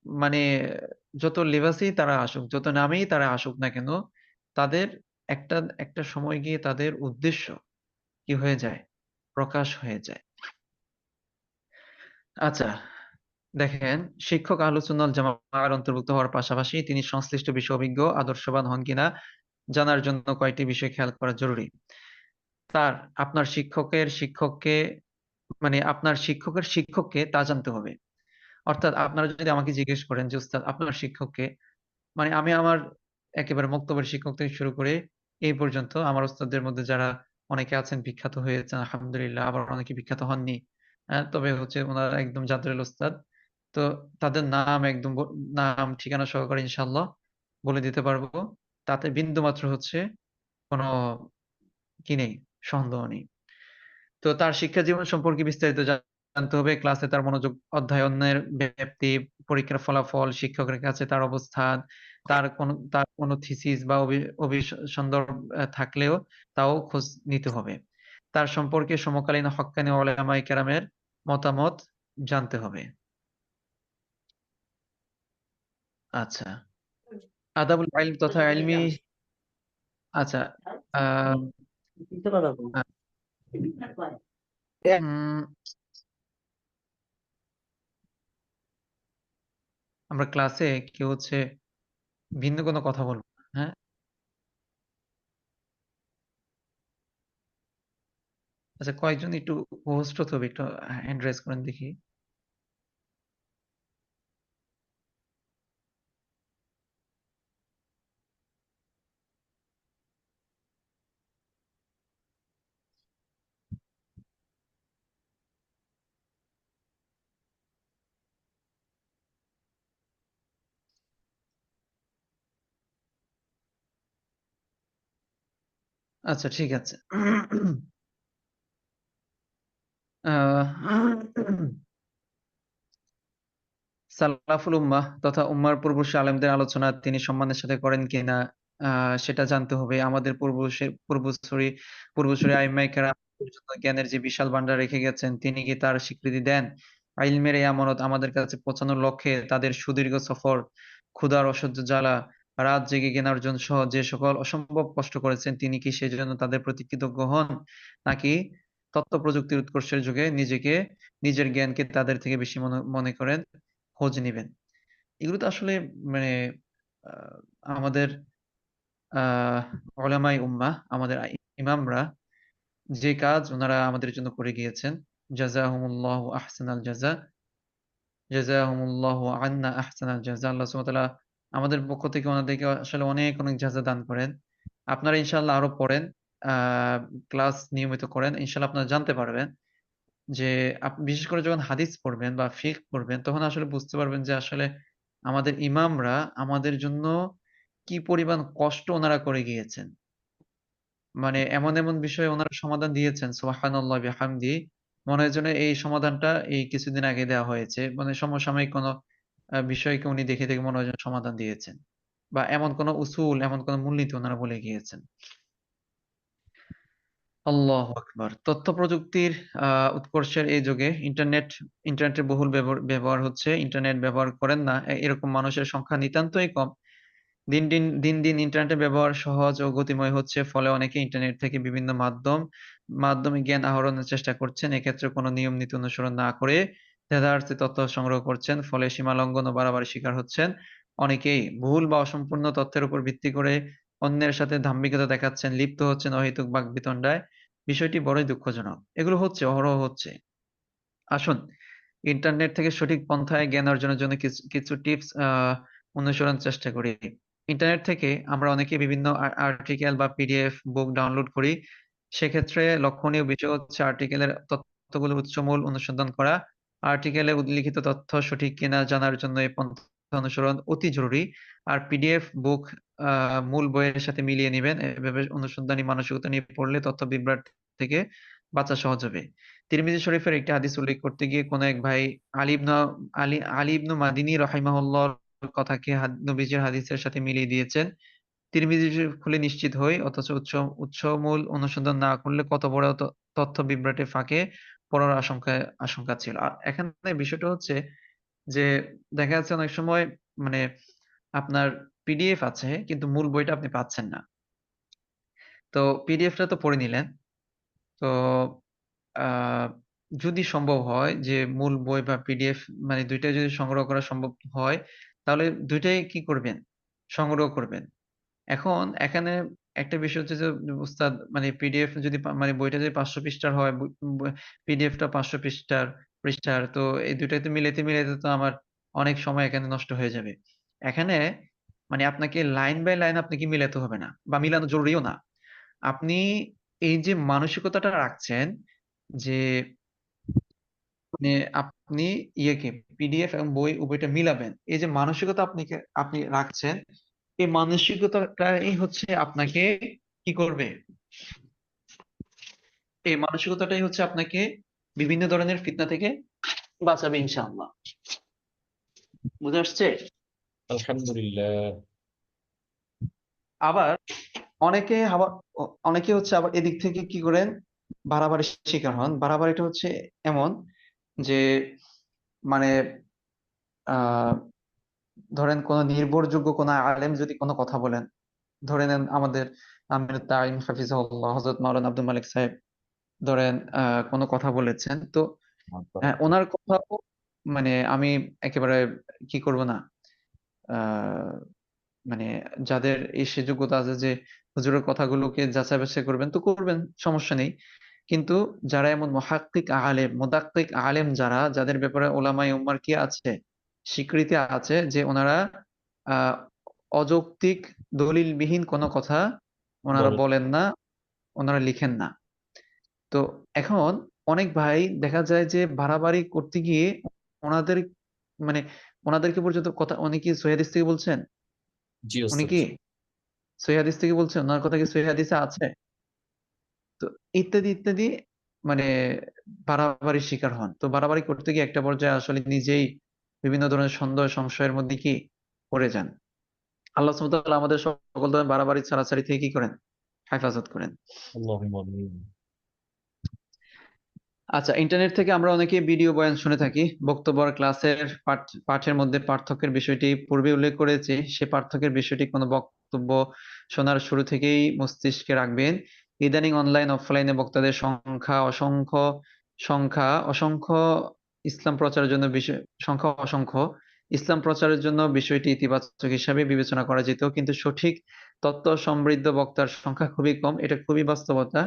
মানে যত লেবাসেই তারা আসুক, যত নামেই তারা আসুক না কেন, তাদের একটা একটা সময় গিয়ে তাদের উদ্দেশ্য কি হয়ে যায়? প্রকাশ হয়ে যায়। আচ্ছা, দেখেন, শিক্ষক আহলুস সুন্নাহ ওয়াল জামাআর অন্তর্ভুক্ত হওয়ার পাশাপাশি তিনি সংশ্লিষ্ট বিষয়ে অভিজ্ঞ, আদর্শবান হন কিনা জানার জন্য কয়টি বিষয় খেয়াল করা জরুরি। তার আপনার শিক্ষকের শিক্ষককে মানে আপনার শিক্ষকের শিক্ষককে তা জানতে হবে। অর্থাৎ আপনারা যদি আমাকে জিজ্ঞেস করেন যে উস্তাদ আপনার শিক্ষককে, মানে আমি আমার একেবারে মক্তবের শিক্ষক থেকে শুরু করে এই পর্যন্ত আমার ওস্তাদদের মধ্যে যারা অনেকে আছেন বিখ্যাত হয়েছেন আলহামদুলিল্লাহ, আবার অনেকে বিখ্যাত হননি, তবে হচ্ছে ওনারা একদম জাদরেল ওস্তাদ। তো তাদের নাম একদম নাম ঠিকানা সহকারে ইনশাল্লাহ বলে দিতে পারবো, তাতে বিন্দু মাত্র হচ্ছে কোনো কি নেই, সন্দেহ নেই। তো তার শিক্ষা জীবন সম্পর্কে বিস্তারিত জানতে হবে, ক্লাসে তার মনোযোগ, অধ্যয়নের ব্যাপ্তি, পরীক্ষার ফলাফল, শিক্ষকের কাছে তার অবস্থান, তার কোনো থিসিস বা অভিসন্দর্ভ থাকলেও তাও খোঁজ নিতে হবে। তার সম্পর্কে সমকালীন হক্কানি উলামায়ে কেরামের মতামত জানতে হবে। আচ্ছা, আদাবুল ইলম তথা ইলমি। আচ্ছা, আহ উম, আমরা ক্লাসে কেউ হচ্ছে ভিন্ন কোনো কথা বলবো না, হ্যাঁ? আচ্ছা, কয়েকজন একটু হোস্ট হতে হবে, একটু হ্যান্ড রেজ করেন দেখি। আচ্ছা, ঠিক আছে। আহ, সালাফুল উম্মাহ তথা উম্মার পূর্বসূরি আলেমদের আলোচনা তিনি সম্মানের সাথে করেন কিনা সেটা জানতে হবে। আমাদের পূর্বসূরি পূর্বসূরি আইম্মায়ে কেরাম পর্যন্ত জ্ঞানের যে বিশাল ভান্ডার রেখে গেছেন, তিনি কি তার স্বীকৃতি দেন? ইলমের এই আমানত আমাদের কাছে পৌঁছানোর লক্ষ্যে তাদের সুদীর্ঘ সফর, ক্ষুধার অসহ্য জ্বালা, রাত জেগে জ্ঞান অর্জন সহ যে সকল অসম্ভব কষ্ট করেছেন, তিনি কি সেজন্য তাদের প্রতি কৃতজ্ঞ হন, নাকি তথ্য প্রযুক্তির উৎকর্ষের যুগে নিজের জ্ঞানকে তাদের থেকে বেশি মনে মনে করেন? খোঁজ নিবেন। এগুলো তো আসলে মানে আহ, আমাদের উলামাই উম্মাহ, আমাদের ইমামরা যে কাজ ওনারা আমাদের জন্য করে গিয়েছেন, জাযাহুমুল্লাহু আহসানাল জাযা, জাযাহুমুল্লাহু আন্না আহসানাল জাযা। আল্লাহ সুবহানাহু ওয়া তাআলা আমাদের পক্ষ থেকে ওনাদেরকে আসলে অনেক অনেক জাযা দান করেন। আপনারা ইনশাআল্লাহ আরো পড়েন, ক্লাস নিয়মিত করেন, ইনশাআল্লাহ আপনারা জানতে পারবেন যে বিশেষ করে যখন হাদিস পড়বেন বা ফিকহ পড়বেন তখন আসলে বুঝতে পারবেন যে আসলে আমাদের ইমামরা আমাদের জন্য কি পরিমাণ কষ্ট ওনারা করে গিয়েছেন। মানে এমন এমন বিষয়ে ওনারা সমাধান দিয়েছেন, সুবহানাল্লাহ বিহামদি, মনে হয় যেন এই সমাধানটা এই কিছুদিন আগে দেওয়া হয়েছে, মানে সমসাময়িক কোনো বিষয়কে উনি দেখে দেখে মনে হয় যেন সমাধান দিয়েছেন, বা এমন কোনো উসুল, এমন কোনো মূলনীতি ওনারা বলে গিয়েছেন। আল্লাহু আকবার। তথ্য প্রযুক্তির উৎকর্ষের এই যুগে ইন্টারনেটের বহুল ব্যবহার হচ্ছে। ইন্টারনেট ব্যবহার করেন না এরকম মানুষের সংখ্যা নিতান্তই কম। দিন দিন ইন্টারনেটের ব্যবহার সহজ ও গতিময় হচ্ছে, ফলে অনেকে ইন্টারনেট থেকে বিভিন্ন মাধ্যমে জ্ঞান আহরণের চেষ্টা করছেন। এক্ষেত্রে কোনো নিয়ম নীতি অনুসরণ না করে দেদারসে তথ্য সংগ্রহ করছেন, ফলে সীমা লঙ্ঘন ও বাড়াবাড়ির শিকার হচ্ছেন। অনেকেই ভুল বা অসম্পূর্ণ তথ্যের উপর ভিত্তি করে অন্যের সাথে দাম্ভিকতা দেখাচ্ছেন, লিপ্ত হচ্ছেন অহেতুক বাকবিতণ্ডায়। বিষয়টি বড়ই দুঃখজনক। এগুলো হচ্ছে, অহরহ হচ্ছে। আসুন ইন্টারনেট থেকে সঠিক পন্থায় জ্ঞান অর্জনের জন্য কিছু কিছু টিপস অনুসরণ চেষ্টা করি। ইন্টারনেট থেকে আমরা অনেকে বিভিন্ন আর্টিকেল বা পিডিএফ বুক ডাউনলোড করি। সেক্ষেত্রে লক্ষণীয় বিষয় হচ্ছে আর্টিকেলের তথ্যগুলো উৎসমূল অনুসন্ধান করা। আর্টিকেলে উল্লিখিত তথ্য সঠিক কিনা জানার জন্য এই পন্থা অনুসরণ অতি জরুরি। আর পিডিএফ বুক মূল বইয়ের সাথে মিলিয়ে নিবেন। এভাবে অনুসন্ধানী মানসিকতা নিয়ে পড়লে তথ্য বিভ্রাট থেকে বাঁচা সহজ হবে। তিরমিজি শরীফের একটি হাদিস উল্লেখ করতে গিয়ে কোন এক ভাই আলী ইবনু মাদিনী রাহিমাহুল্লাহর কথাকে নবীজির হাদিসের সাথে মিলিয়ে দিয়েছেন। তিরমিজি শরীফ খুলে নিশ্চিত হই, অথচ উৎসমূল অনুসন্ধান না করলে কত বড় তথ্য বিভ্রাটে ফাঁকে পড়ার আশঙ্কা ছিল। আর এখানে বিষয়টা হচ্ছে যে দেখা যাচ্ছে অনেক সময় মানে আপনার পিডিএফ আছে কিন্তু মূল বইটা আপনি পাচ্ছেন না। তো পিডিএফটা তো পড়ে নিলেন, তো আহ যদি সম্ভব হয় যে মূল বই বা পিডিএফ মানে দুইটাই যদি সংগ্রহ করা সম্ভব হয়, তাহলে দুইটাই কি করবেন, সংগ্রহ করবেন। এখন এখানে একটা বিষয় হচ্ছে যে উস্তাদ, মানে পিডিএফ যদি মানে বইটা যদি 500 পৃষ্ঠার হয়, পিডিএফটা 500 পৃষ্ঠার, তো এই দুইটাতে মিলাইতে মিলাইতে তো আমার অনেক সময় এখানে নষ্ট হয়ে যাবে। এখানে মানে আপনাকে লাইন বাই লাইন আপনাকে মিলাতে হবে না, বা মিলানো জরুরিও না। আপনি এই যে মানসিকতাটা রাখছেন যে মানে আপনি ইয়েকে পিডিএফ এবং বই উভয়টা মিলাবেন, এই যে মানসিকতা আপনি রাখছেন, এই মানসিকতাটাই হচ্ছে আপনাকে কি করবে, এই মানসিকতাটাই হচ্ছে আপনাকে বিভিন্ন ধরনের ফিতনা থেকে বাঁচাবে ইনশাআল্লাহ। বুঝে আসছে? আলহামদুলিল্লাহ। আবার আবার অনেকে হচ্ছে আবার এদিক থেকে কি করেন, বাড়াবাড়ির শিকার হন। বাড়াবাড়িটা হচ্ছে এমন যে মানে আহ ধরেন কোন নির্ভরযোগ্য কোন আলেম যদি কোনো কথা বলেন, ধরে নেন আমাদের আমির তাইম হাফিজাহুল্লাহ হযরত মাওলানা আব্দুল মালিক সাহেব, ধরেন কোনো কথা বলেছেন, তো ওনার কথাও মানে আমি একেবারে কি করব না, আহ মানে যাদের এই সে যোগ্যতা আছে যে হুজুরের কথাগুলোকে যাচাই বাছাই করবেন তো করবেন, সমস্যা নেই। কিন্তু যারা এমন মুহাক্কিক আলেম, মুদাক্কিক আলেম, যাদের ব্যাপারে ওলামায়ে উম্মাহর কি আছে, স্বীকৃতি আছে যে ওনারা আহ অযৌক্তিক দলিলবিহীন কোনো কথা ওনারা বলেন। বলেন না, ওনারা লিখেন না। তো এখন অনেক ভাই দেখা যায় যে বাড়াবাড়ি করতে গিয়ে ওনাদের মানে ওনাদেরকে পর্যন্ত কথা, উনি কি সহিহ হাদিস থেকে বলছেন, জি উনি ওস্তাদ, কি জি। সহিহ হাদিস থেকে বলছেন, ওনার কথা কি সহিহ হাদিসে আছে, তো ইত্যাদি ইত্যাদি, মানে বাড়াবাড়ির শিকার হন। তো বাড়াবাড়ি করতে গিয়ে একটা পর্যায়ে আসলে নিজেই বিভিন্ন ধরনের সন্দেহ সংশয়ের মধ্যে কি পড়ে যান। আল্লাহ সুবহানাহু ওয়া তাআলা আমাদের সকল ধরনের বাড়াবাড়ি ছাড়াছাড়ি থেকে কি করেন, হেফাজত করেন। আল্লাহুম্মা আমিন। আচ্ছা, ইন্টারনেট থেকে আমরা অনেকেই ভিডিও বয়ান শুনে থাকি। বক্তব্য আর ক্লাসের পাঠের মধ্যে পার্থক্যের বিষয়টি পূর্বে উল্লেখ করেছি। সে পার্থক্যের বিষয়টি কোনো বক্তব্য শোনার শুরু থেকেই মস্তিষ্কে রাখবেন। ইদানিং অনলাইন অফলাইনে বক্তাদের সংখ্যা অসংখ্য, ইসলাম প্রচারের জন্য সংখ্যা অসংখ্য, ইসলাম প্রচারের জন্য বিষয়টি ইতিবাচক হিসাবে বিবেচনা করা যেত, কিন্তু সঠিক তথ্য সমৃদ্ধ বক্তার সংখ্যা খুবই কম। এটা খুবই বাস্তবতা।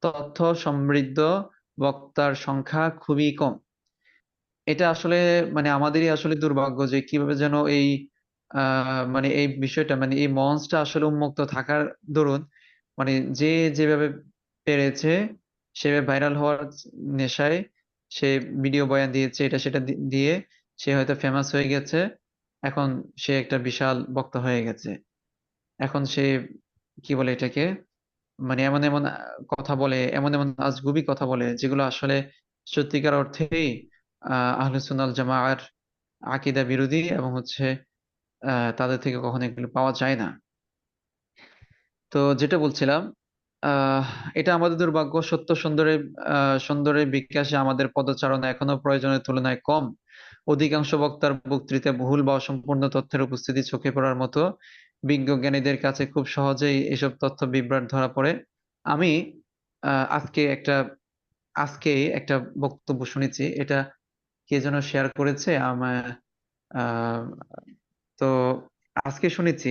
তথ্য সমৃদ্ধ বক্তার সংখ্যা খুবই কম। এটা আসলে মানে আমাদেরই আসলে দুর্ভাগ্য যে কিভাবে যেন এই মানে এই বিষয়টা মানে এই মঞ্চটা আসলে উন্মুক্ত থাকার দরুন মানে যে যেভাবে পেরেছে সেভাবে ভাইরাল হওয়ার নেশায় সে ভিডিও বয়ান দিয়েছে, এটা সেটা দিয়ে সে হয়তো ফেমাস হয়ে গেছে। এখন সে একটা বিশাল বক্তা হয়ে গেছে। এখন সে কি বলে এটাকে মানে এমন এমন কথা বলে, এমন এমন আজগুবি কথা বলে যেগুলো আসলে সত্যিকার অর্থেই আহলে সুন্নাহ ওয়াল জামাআর আকীদা বিরোধী এবং হচ্ছে তাদের থেকে কখনো এগুলো পাওয়া যায় না। তো যেটা বলছিলাম, আহ এটা আমাদের দুর্ভাগ্য। সত্য সুন্দরের সুন্দরের বিকাশে আমাদের পদচারণা এখনো প্রয়োজনের তুলনায় কম। অধিকাংশ বক্তার বক্তৃতায় ভুল বা অসম্পূর্ণ তথ্যের উপস্থিতি চোখে পড়ার মতো। বিজ্ঞ জ্ঞানীদের কাছে খুব সহজেই এসব তথ্য বিভ্রাট ধরা পড়ে। আমি আজকে একটা বক্তব্য শুনেছি, এটা কে যেন শেয়ার করেছে আমার। আহ তো আজকে শুনেছি,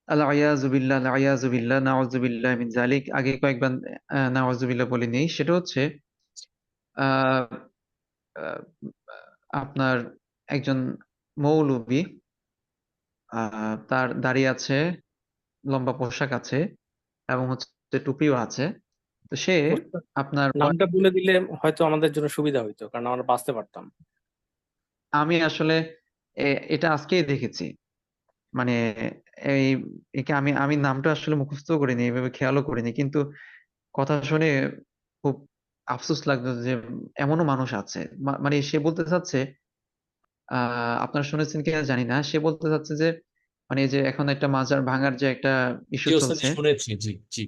আল-আয়াযু বিল্লাহ, আল-আয়াযু বিল্লাহ, নাউযুবিল্লাহি মিন যালিক। আগে কয়েকবার নাউযুবিল্লাহ বলিনি। সেটা হচ্ছে আহ আহ, আপনার একজন মৌলবী, তার দাড়ি আছে, লম্বা পোশাক আছে এবং হচ্ছে টুপিও আছে। তো সে উস্তাদ, আপনার নামটা বলে দিলে হয়তো আমাদের জন্য সুবিধা হইতো, কারণ আমরা বাঁচতে পারতাম। আমি আসলে এটা আজকেই দেখেছি। মানে এই একে আমি আমি নামটা আসলে মুখস্থ করিনি, এভাবে খেয়ালও করিনি, কিন্তু কথা শুনে খুব আফসোস লাগতো যে এমনও মানুষ আছে। মানে সে বলতে চাচ্ছে, আপনারা শুনেছেন কিনা জানি না, সে বলতে চাচ্ছে যে মানে এই যে এখন একটা মাজার ভাঙার যে একটা ইস্যু জি ওস্তাদ চলছে, শুনেছি, জি জি।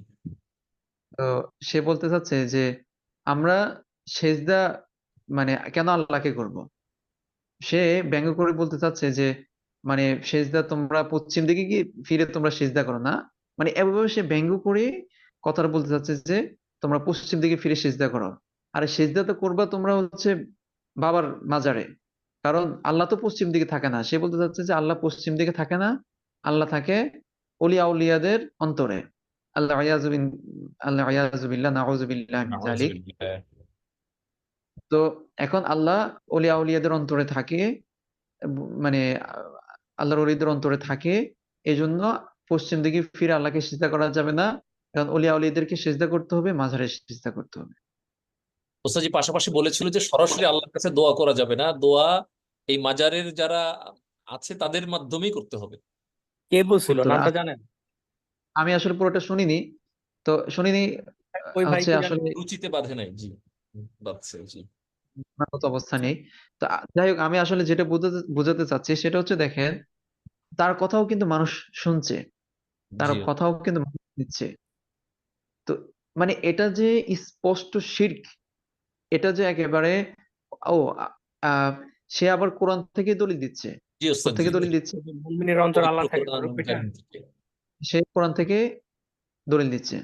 তো সে বলতে চাচ্ছে যে আমরা সেজদা মানে কেন আল্লাহকে করব। সে ব্যঙ্গ করে বলতে চাচ্ছে যে মানে সেজদা তোমরা পশ্চিম দিকে কি ফিরে তোমরা সেজদা করো না। মানে এভাবে সে ব্যঙ্গ করে কথাটা বলতে চাচ্ছে যে তোমরা পশ্চিম দিকে ফিরে সেজদা করো। আরে সেজদা তো করবা তোমরা হচ্ছে বাবার মাজারে, কারণ আল্লাহ তো পশ্চিম দিকে থাকে না। সে বলতে চাচ্ছে যে আল্লাহ পশ্চিম দিকে থাকে না, আল্লাহ থাকে অলিয়া উলিয়াদের অন্তরে। আল্লাহ ইয়াজুবিন আল্লাহ ইয়াজুবিল্লাহ নাউযুবিল্লাহ মিন যালিক। নাউযুবিল্লাহ। তো এখন আল্লাহ অলিয়া উলিয়াদের অন্তরে থাকে, মানে আল্লাহর ওলিদের অন্তরে থাকে। এই জন্য পশ্চিম দিকে ফিরে আল্লাহকে সিজদা করা যাবে না, কারণ অলিয়া উলিদেরকে সিজদা করতে হবে, মাঝারে সিজদা করতে হবে। ওস্তাদজি পাশাপাশি বলেছিল যে সরাসরি আল্লাহর কাছে দোয়া করা যাবে না, দোয়া এই মাজারের যারা আছে তাদের মাধ্যমেই করতে হবে। কে বলছিল, করতে হবে। নামটা জানেন? আমি আসলে পুরোটা শুনিনি, তো শুনিনি। ওই ভাই হচ্ছে কি জানেন? আসলে রুচিতে বাধে নাই, জি। বাধছে, জি। উন্নত অবস্থা নেই। তো যাই হোক, আমি আসলে যেটা বোঝাতে বোঝাতে চাচ্ছি সেটা হচ্ছে দেখেন, তার কথাও কিন্তু মানুষ শুনছে, তার জি কথাও কিন্তু মানুষ দিচ্ছে। তো মানে এটা যে স্পষ্ট শিরক, এটা যে একেবারে ও আ- আহ, সে আবার কোরআন থেকে দলিল দিচ্ছে। জি ওস্তাদ, জি কোত্থেকে দলিল জি। দিচ্ছে? মুমিনের অন্তর পবিত্র আল্লাহ থাকে, কোরআন ওরূপ এটা? কারীম থেকে। সে কোরআন থেকে দলিল দিচ্ছে।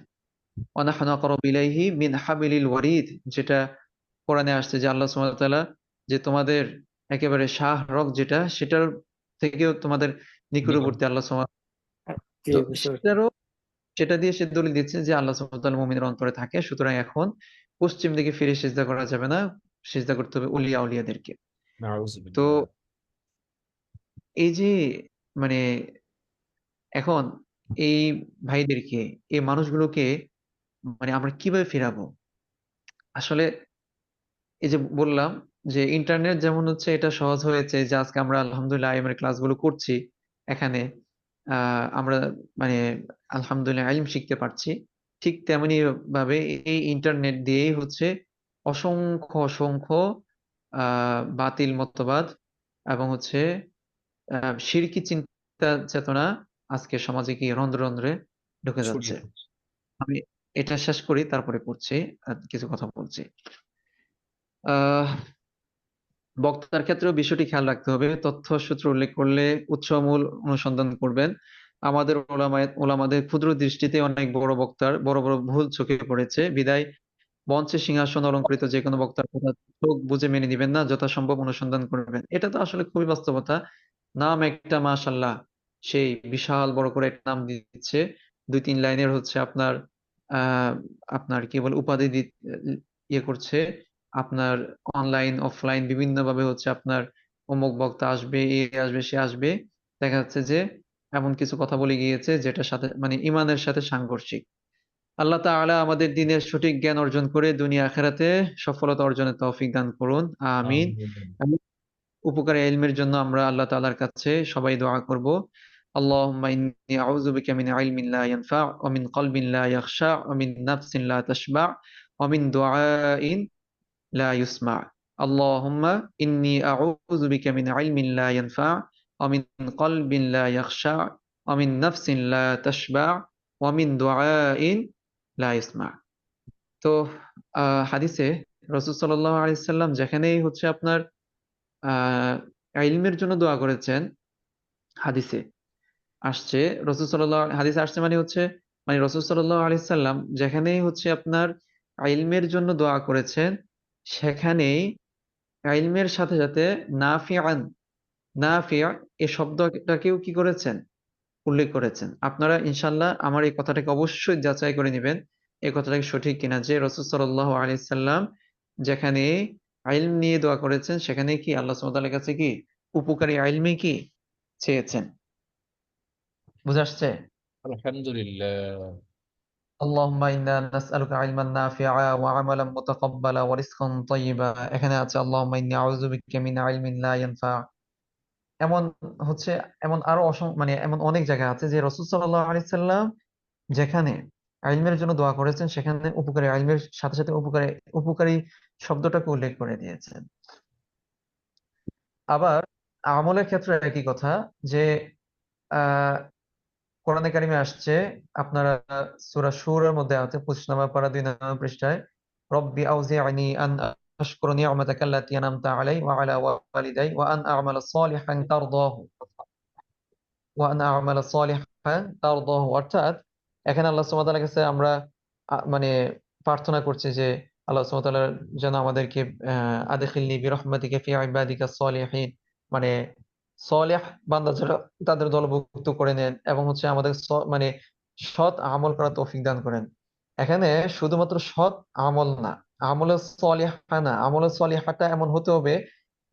ওয়ানাহনু আকরাবু ইলাইহি মিন হাবিলিল ওয়ারিদ, যেটা কোরআনে আসছে যে আল্লাহ সুবহানাহু ওয়া তাআলা যে তোমাদের একেবারে শাহ রগ যেটা, সেটার থেকেও তোমাদের নিকট। নিকটবর্তী আল্লাহ সুবহানাহু। জি, তো বুঝতে পারছি। সেটারও সেটা দিয়ে সে দলিল দিচ্ছে যে আল্লাহ সুবহানাহু ওয়া তাআলা মুমিনের অন্তরে থাকে, সুতরাং এখন পশ্চিম দিকে ফিরে সিজদা করা যাবে না, সিজদা করতে হবে উলিয়া উলিয়াদেরকে। তো নাউযুবিল্লাহ। এই যে মানে এখন এই ভাইদেরকে, এই মানুষগুলোকে মানে আমরা কিভাবে ফেরাবো আসলে? এই যে বললাম যে ইন্টারনেট যেমন হচ্ছে এটা সহজ হয়েছে যে আজকে আমরা আলহামদুলিল্লাহ আইএম এর ক্লাসগুলো করছি এখানে, আমরা মানে আলহামদুলিল্লাহ ইলম শিখতে পারছি। ঠিক তেমনি ভাবে এই ইন্টারনেট দিয়েই হচ্ছে অসংখ্য অসংখ্য বাতিল মতবাদ এবং হচ্ছে শিরকি চিন্তা চেতনা আজকে সমাজে কি রন্ধ্রে রন্ধ্রে ঢুকে যাচ্ছে। ছড়িয়ে পড়ছে। আমি এটা শেষ করি, তারপরে পড়ছি আর কিছু কথা বলছি। আহ বক্তার ক্ষেত্রেও বিষয়টি খেয়াল রাখতে হবে। তথ্য সূত্র উল্লেখ করলে উৎসমূল অনুসন্ধান করবেন। আমাদের ওলামাদের ক্ষুদ্র দৃষ্টিতে অনেক বড় বক্তার বড় বড় ভুল চোখে পড়েছে, বিধায় মঞ্চে সিংহাসন অলংকৃত যে কোনো বক্তার কথা চোখ বুজে মেনে নিবেন না, যথাসম্ভব অনুসন্ধান করবেন। এটা তো আসলে খুবই বাস্তবতা। নাম একটা মাশাল্লাহ, সেই বিশাল বড় করে একটা নাম দিচ্ছে, 2-3 লাইনের হচ্ছে আপনার আহ আপনার কি বলে উপাধি ইয়ে করছে, আপনার অনলাইন অফলাইন বিভিন্ন ভাবে হচ্ছে আপনার অমুক বক্তা আসবে, এ আসবে, সে আসবে। দেখা যাচ্ছে যে এমন কিছু কথা বলে গিয়েছে যেটার সাথে মানে ইমানের সাথে সাংঘর্ষিক। আল্লাহ তাআলা আমাদের দিনের সঠিক জ্ঞান অর্জন করে দুনিয়া আখিরাতে সফলতা অর্জনের তৌফিক দান করুন, আমিন। আমিন। এবং উপকারী ইলমের জন্য আমরা আল্লাহ তাআলার কাছে সবাই দোয়া করব। আল্লাহুম্মা ইন্নী আউযু বিকা মিন ইলমিন লা ইয়ানফা ওয়া মিন কলবিন লা ইয়াখশা ওয়া মিন নাফসিন লা তাশবা ওয়া মিন দুআইন লা ইউসমা। আল্লাহুম্মা ইন্নী আউযু বিকা মিন ইলমিন লা ইয়ানফা ওয়া মিন কলবিন লা ইয়াখশা ওয়া মিন নাফসিন লা তাশবা ওয়া মিন দুআইন লা ইউসমা। তো হাদিসে রাসূল সাল্লাল্লাহু আলাইহি সাল্লাম যেখানেই হচ্ছে আপনার আহ ইলমের জন্য দোয়া করেছেন, হাদিসে আসছে হাদিসে আসছে মানে হচ্ছে মানে রাসূল সাল্লাল্লাহু আলাইহি সাল্লাম যেখানেই হচ্ছে আপনার ইলমের জন্য দোয়া করেছেন, সেখানেই ইলমের সাথে সাথে নাফিআন, নাফিআ এই শব্দটাকেও কি করেছেন, উল্লেখ করেছেন। আপনারা ইনশাআল্লাহ আমার এই কথাটাকে অবশ্যই যাচাই করে নেবেন, এই কথাটাকে সঠিক কিনা, যে রাসূল সাল্লাল্লাহু আলাইহি সাল্লাম যেখানে ইলম নিয়ে দোয়া করেছেন সেখানে কি আল্লাহ সুবহানাহু ওয়া তাআলার কাছে কি উপকারী ইলমই কি চেয়েছেন। বুঝে আসছে? আলহামদুলিল্লাহ। আল্লাহুম্মা ইন্না নাসআলুকা ইলমান নাফিআ ওয়া আমালান মুতাকাব্বালা ওয়া রিজকান তাইয়্যিবা। এখানে আছে আল্লাহুম্মা ইন্নী আউযু বিকা মিন ইলমিন লা ইয়ানফা। এমন হচ্ছে এমন আরো মানে এমন অনেক জায়গা আছে যে রাসূল সাল্লাল্লাহু আলাইহি সাল্লাম যেখানে ইলমের জন্য দোয়া করেছেন সেখানে উপকারী ইলমের সাথে সাথে উপকারী উপকারী শব্দটাকে উল্লেখ করে দিয়েছেন। আবার আমলের ক্ষেত্রে একই কথা, যে আহ কোরআনে কারিমে আসছে, আপনারা সূরা শুরার মধ্যে আছে 25 নম্বর পারা 2 নম্বর পৃষ্ঠায়, রব্বি আউজি'নি আন আশকুরা নি'মাতাকা আল্লাতী আন'আমতা আলাই ওয়া আলা ওয়ালিদাই ওয়া আন আ'মালা সালিহান তারদাহু ওয়া আন আ'মালা সালিহান তারদাহু। অর্থাৎ এখানে আল্লাহ সুবহানাহু ওয়া তাআলার কাছে আমরা মানে প্রার্থনা করছি যে আল্লাহ সুবহানাহু ওয়া তাআলা যেন আমাদেরকে আদখিলনি বিরহমাতিকা ফি ইবাদিকা সলিহিন, মানে সলিহ বান্দা যারা তাদের দলভুক্ত করে নেন, এবং হচ্ছে আমাদের মানে সৎ আমল করার তৌফিক দান করেন। এখানে শুধুমাত্র সৎ আমল না, আমলে সলিহা না, আমলে সলিহাটা এমন হতে হবে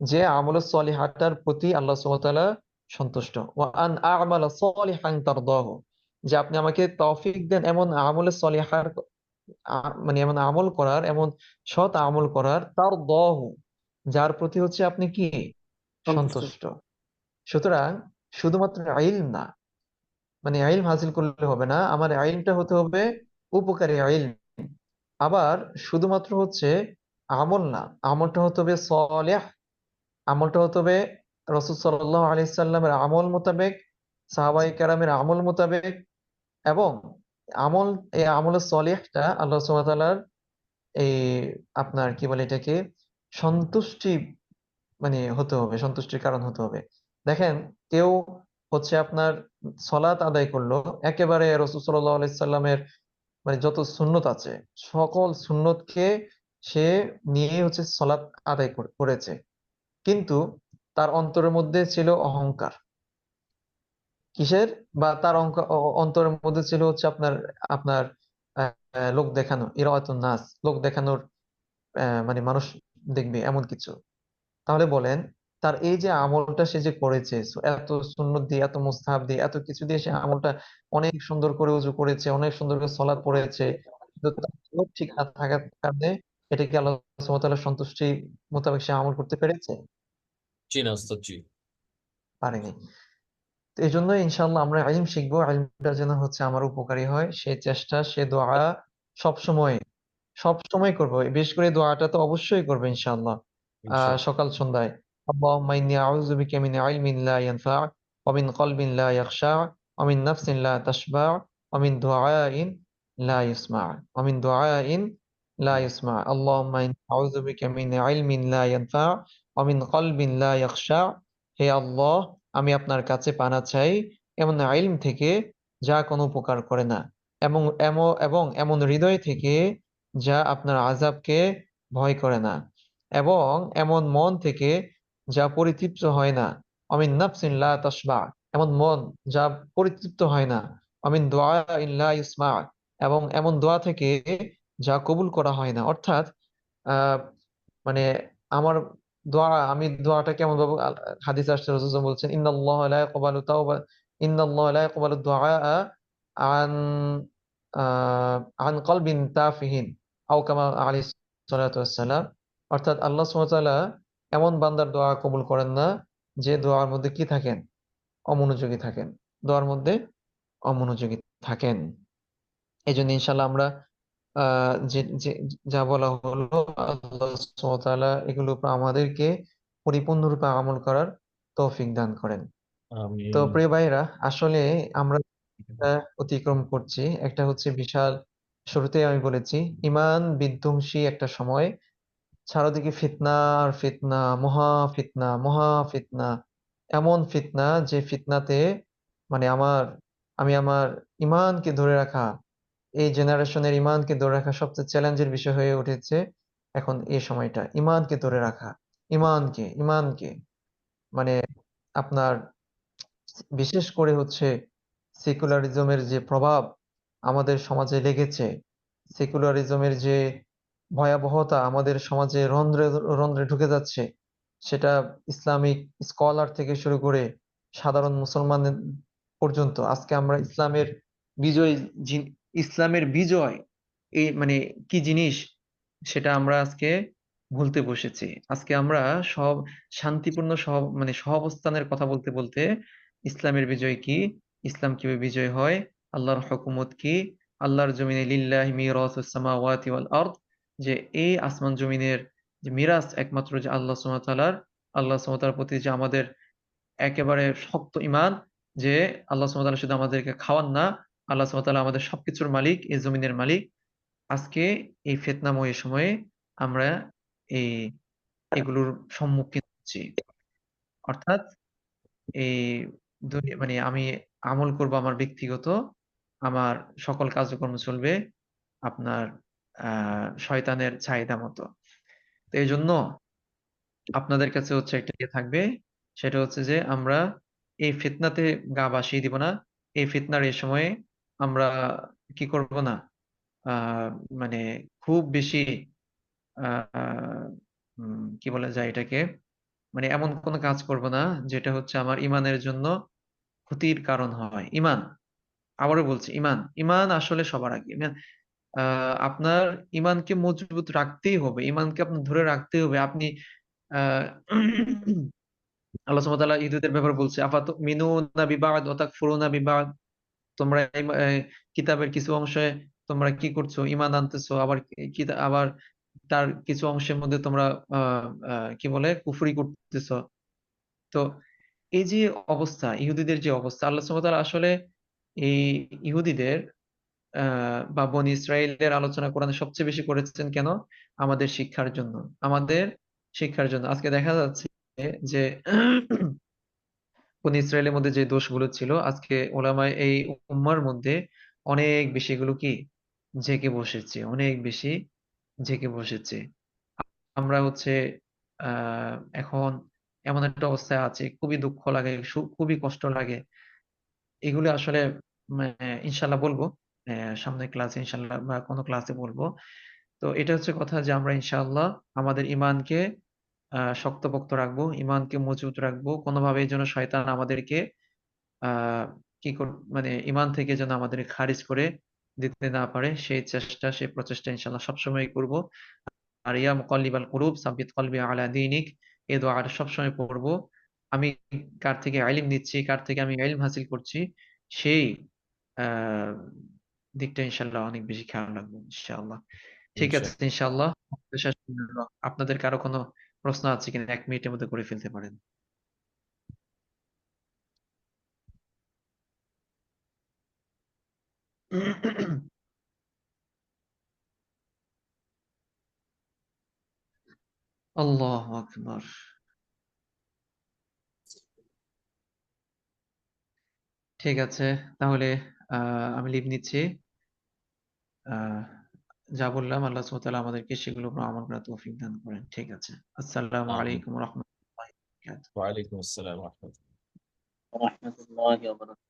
যে আমলে সলিহাটার প্রতি আল্লাহ সুবহানাহু ওয়া তাআলা সন্তুষ্ট। ওয়া আন আ'মালা সলিহান তারদাহু, যে আপনি আমাকে তৌফিক দেন এমন আমলে সলিহার মানে এমন আমল করার, এমন সৎ আমল করার, তার দহু যার প্রতি হচ্ছে আপনি কি সন্তুষ্ট। সন্তুষ্ট। সুতরাং শুধুমাত্র ইলম না, মানে ইলম হাসিল করলে হবে না, আমার ইলমটা হতে হবে উপকারী ইলম। আবার শুধুমাত্র হচ্ছে আমল না, আমলটা হতে হবে সলিহ, আমলটা হতে হবে রাসূল সাল্লাল্লাহু আলাইহি সাল্লামের আমল মোতাবেক, সাহাবায়ে কেরামের আমল মোতাবেক। এবং আমল এই আমলের সলিহটা আল্লাহ সুবহানাহু ওয়া তাআলার এই আপনার কি বলে এটাকে সন্তুষ্টি মানে হতে হবে, সন্তুষ্টির কারণ হতে হবে। দেখেন, কেউ হচ্ছে আপনার সলাত আদায় করলো, একেবারে রাসূল সাল্লাল্লাহু আলাইহি সাল্লামের মানে যত সুন্নত আছে সকল সুন্নতকে সে নিয়ে হচ্ছে সলাত আদায় করেছে, কিন্তু তার অন্তরের মধ্যে ছিল অহংকার। কিসের? বা তার অন্তরের মধ্যে ছিল হচ্ছে আপনার আপনার লোক দেখানো, ইরাআতুন নাস, লোক দেখানোর মানে মানুষ দেখবে এমন কিছু। তাহলে বলেন, তার এই যে আমলটা সে যে করেছে, এত সুন্নত দিয়ে, এত মুস্তাহাব দিয়ে, এত কিছু দিয়ে সে আমলটা অনেক সুন্দর করে ওযু করেছে, অনেক সুন্দর করে সালাত পড়েছে, কিন্তু তার নিয়ত ঠিক না থাকার কারণে এটা কি আল্লাহ সুবহানাহু ওয়া তাআলার সন্তুষ্টি মোতাবেক সে আমল করতে পেরেছে? জি না ওস্তাদ, জি। পারেনি। তো এই জন্য ইনশাআল্লাহ আমরা ইলম শিখবো, ইলমটা যেন হচ্ছে আমার উপকারী হয়, সে চেষ্টা, সে দোয়া সবসময় সবসময় করবো। বিশেষ করে এই দোয়াটা তো অবশ্যই করবো ইনশাআল্লাহ, ইনশাআল্লাহ। সকাল সন্ধ্যায়। আল্লাহুম্মা ইন্নী আউযু বিকা মিন ইলমিন লা ইয়ানফা ওয়া মিন কলবিন লা ইয়াখশা ওয়া মিন নাফসিন লা তাশবা ওয়া মিন দুআইন লা ইউসমা ওয়া মিন দুআইন লা ইউসমা। আল্লাহুম্মা ইন্নী আউযু বিকা মিন ইলমিন লা ইয়ানফা ওয়া মিন কলবিন লা ইয়াখশা। হে আল্লাহ, আমি আপনার কাছে পানা চাই এমন ইলম থেকে যা কোনো উপকার করে না, এবং এমন হৃদয় থেকে যা আপনার আযাবকে ভয় করে না, এবং এমন মন থেকে যা পরিতৃপ্ত হয় না। অমিন নাফসিন লা তাশবা, এমন মন যা পরিতৃপ্ত হয় না। অমিন দুআইন লা ইউসমা, এবং এমন দোয়া থেকে যা কবুল করা হয় না। অর্থাৎ আহ মানে আমার আমি দোয়াটা কেমন ভাবে, হাদিসে আসছে রাসূল সাল্লাল্লাহু আলাইহি ওয়াসাল্লাম বলছেন, ইন্নাল্লাহা লা ইয়াকবালু দুআ আন আন কলবিন তাফিহিন, আও কামা আলাইহিস সালাতু ওয়াসসালাম। অর্থাৎ আল্লাহ সুবহানাহু ওয়া তাআলা এমন বান্দার দোয়া কবুল করেন না যে দোয়ার মধ্যে কি থাকেন, অমনোযোগী থাকেন, দোয়ার মধ্যে অমনোযোগী থাকেন। এই জন্য ইনশাল্লাহ আমরা যা বলা হলো, আল্লাহ সুবহানাহু ওয়া তাআলা এগুলোর উপর আমাদেরকে পরিপূর্ণরূপে আমল করার তৌফিক দান করেন। তো আমিন। প্রিয় ভাইরা, আসলে আমরা একটা অতিক্রম করছি, একটা হচ্ছে বিশাল, শুরুতেই আমি বলেছি, ইমান বিধ্বংসী একটা সময়। চারদিকে ফিতনা আর ফিতনা, মহা ফিতনা, মহা ফিতনা। এমন ফিতনা যে ফিতনাতে মানে আমি আমার ইমানকে ধরে রাখা, এই জেনারেশনের ইমানকে ধরে রাখা সবচেয়ে চ্যালেঞ্জের বিষয় হয়ে উঠেছে এখন এই সময়টা। ইমানকে ধরে রাখা, ইমানকে মানে আপনার, বিশেষ করে হচ্ছে সেকুলারিজমের যে প্রভাব আমাদের সমাজে লেগেছে, সেকুলারিজমের যে ভয়াবহতা আমাদের সমাজে রন্ধ্রে রন্ধ্রে ঢুকে যাচ্ছে, সেটা ইসলামিক স্কলার থেকে শুরু করে সাধারণ মুসলমান পর্যন্ত। আজকে আমরা বিজয় ইসলামের বিজয়, এই কি জিনিস সেটা আমরা আজকে ভুলতে বসেছি। আজকে আমরা সব শান্তিপূর্ণ সহাবস্থানের কথা বলতে বলতে ইসলামের বিজয় কি, ইসলাম কিভাবে বিজয় হয়, আল্লাহর হুকুমত কি, আল্লাহর জমিনে লিল্লাহি মিরাসুস সামাওয়াতি ওয়াল আরদ, যে এই আসমান জমিনের যে মিরাস একমাত্র যে আল্লাহ সুবহানাহু ওয়া তাআলার, আল্লাহ সুবহানাহু ওয়া তাআলার প্রতি যে আমাদের একেবারে শক্ত ঈমান, যে আল্লাহ সুবহানাহু ওয়া তাআলা শুধু আমাদেরকে খাওয়ান না, আল্লাহ সুবহানাহু ওয়া তাআলা আমাদের সবকিছুর মালিক, এই জমিনের মালিক। আজকে এই ফিতনাময় সময়ে আমরা এই এগুলোর সম্মুখীন হচ্ছি। অর্থাৎ এই আমি আমল করব আমার ব্যক্তিগত, আমার সকল কার্যক্রম চলবে আপনার শয়তানের চাহিদা মতো। তো এই জন্য আপনাদের কাছে হচ্ছে একটা ইয়ে থাকবে, সেটা হচ্ছে যে আমরা এই ফিতনাতে গা ভাসিয়ে দিব না। এই ফিতনার এই সময়ে আমরা কি করব না, আহ মানে খুব বেশি আহ কি বলা যায় এটাকে, এমন কোনো কাজ করব না যেটা হচ্ছে আমার ইমানের জন্য ক্ষতির কারণ হয়। আবারও বলছি, ইমান আসলে সবার আগে। আপনার ইমানকে মজবুত রাখতেই হবে, ইমানকে আপনার ধরে রাখতেই হবে। আপনি আহ আল্লাহ সুবহানাহু ওয়া তাআলা ইহুদীদের ব্যাপারে বলছে, আফাতুমিনুনা বিবাদ ওয়া তাকফুরুনা বিবাদ, তোমরা কিতাবের কিছু অংশে তোমরা কি করছো, ঈমান আনতেছো, আবার আবার তার কিছু অংশের মধ্যে তোমরা আহ কি বলে কুফরি করতেছো। তো এই যে অবস্থা, ইহুদিদের যে অবস্থা, আল্লাহ সুবহানাহু ওয়া তাআলা আসলে এই ইহুদিদের বা বনি ইসরাইলের আলোচনা কোরআনে সবচেয়ে বেশি করেছেন কেন? আমাদের শিক্ষার জন্য, আমাদের শিক্ষার জন্য। আজকে দেখা যাচ্ছে যে বনি ইসরায়েলের মধ্যে যে দোষগুলো ছিল, আজকে ওলামায়ে এই উম্মার মধ্যে অনেক বেশি এগুলো কি জেঁকে বসেছে, অনেক বেশি জেঁকে বসেছে। আমরা হচ্ছে এখন এমন একটা অবস্থায় আছি, খুবই দুঃখ লাগে, খুবই কষ্ট লাগে। এগুলো আসলে ইনশাল্লাহ বলবো সামনের ক্লাসে, ইনশাল্লাহ বা কোনো ক্লাসে বলবো। তো এটা হচ্ছে কথা যে আমরা ইনশাআল্লাহ আমাদের ইমানকে শক্তপোক্ত রাখবো, ইমানকে মজবুত রাখবো, কোনোভাবে যেন শয়তান আমাদেরকে আহ কি কর ইমান থেকে যেন আমাদের খারিজ করে দিতে না পারে, সেই প্রচেষ্টা ইনশাআল্লাহ সবসময় করব। আর ইয়া মুকাল্লিবাল কুলুব সাব্বিত কলবি আলা দীনিক, এই দোয়াটা সবসময় পড়বো। আমি কার থেকে ইলম নিচ্ছি, কার থেকে আমি ইলম হাসিল করছি, সেই আহ দিকটা ইনশাআল্লাহ অনেক বেশি খেয়াল রাখবো ইনশাআল্লাহ। ঠিক আছে, ইনশাআল্লাহ। ইনশাআল্লাহ। শেষ পর্যন্ত আপনাদের কারো কোনো প্রশ্ন আছে কিনা 1 মিনিটের মধ্যে করে ফেলতে পারেন। আল্লাহু আকবার। ঠিক আছে, তাহলে আমি লিভ নিচ্ছি। আহ যা বললাম আল্লাহ সুবহানাহু ওয়া তাআলা আমাদেরকে সেগুলোর উপর আমল করার তৌফিক দান করেন। ঠিক আছে। আসসালামু আমিন। আলাইকুম ওয়া রাহমাতুল্লাহি ওয়া বারাকাতুহু। ওয়ালাইকুম আসসালাম ওয়া রাহমাতুল্লাহ। রহমতুল্লাহি ওয়া বারাকাতুহু।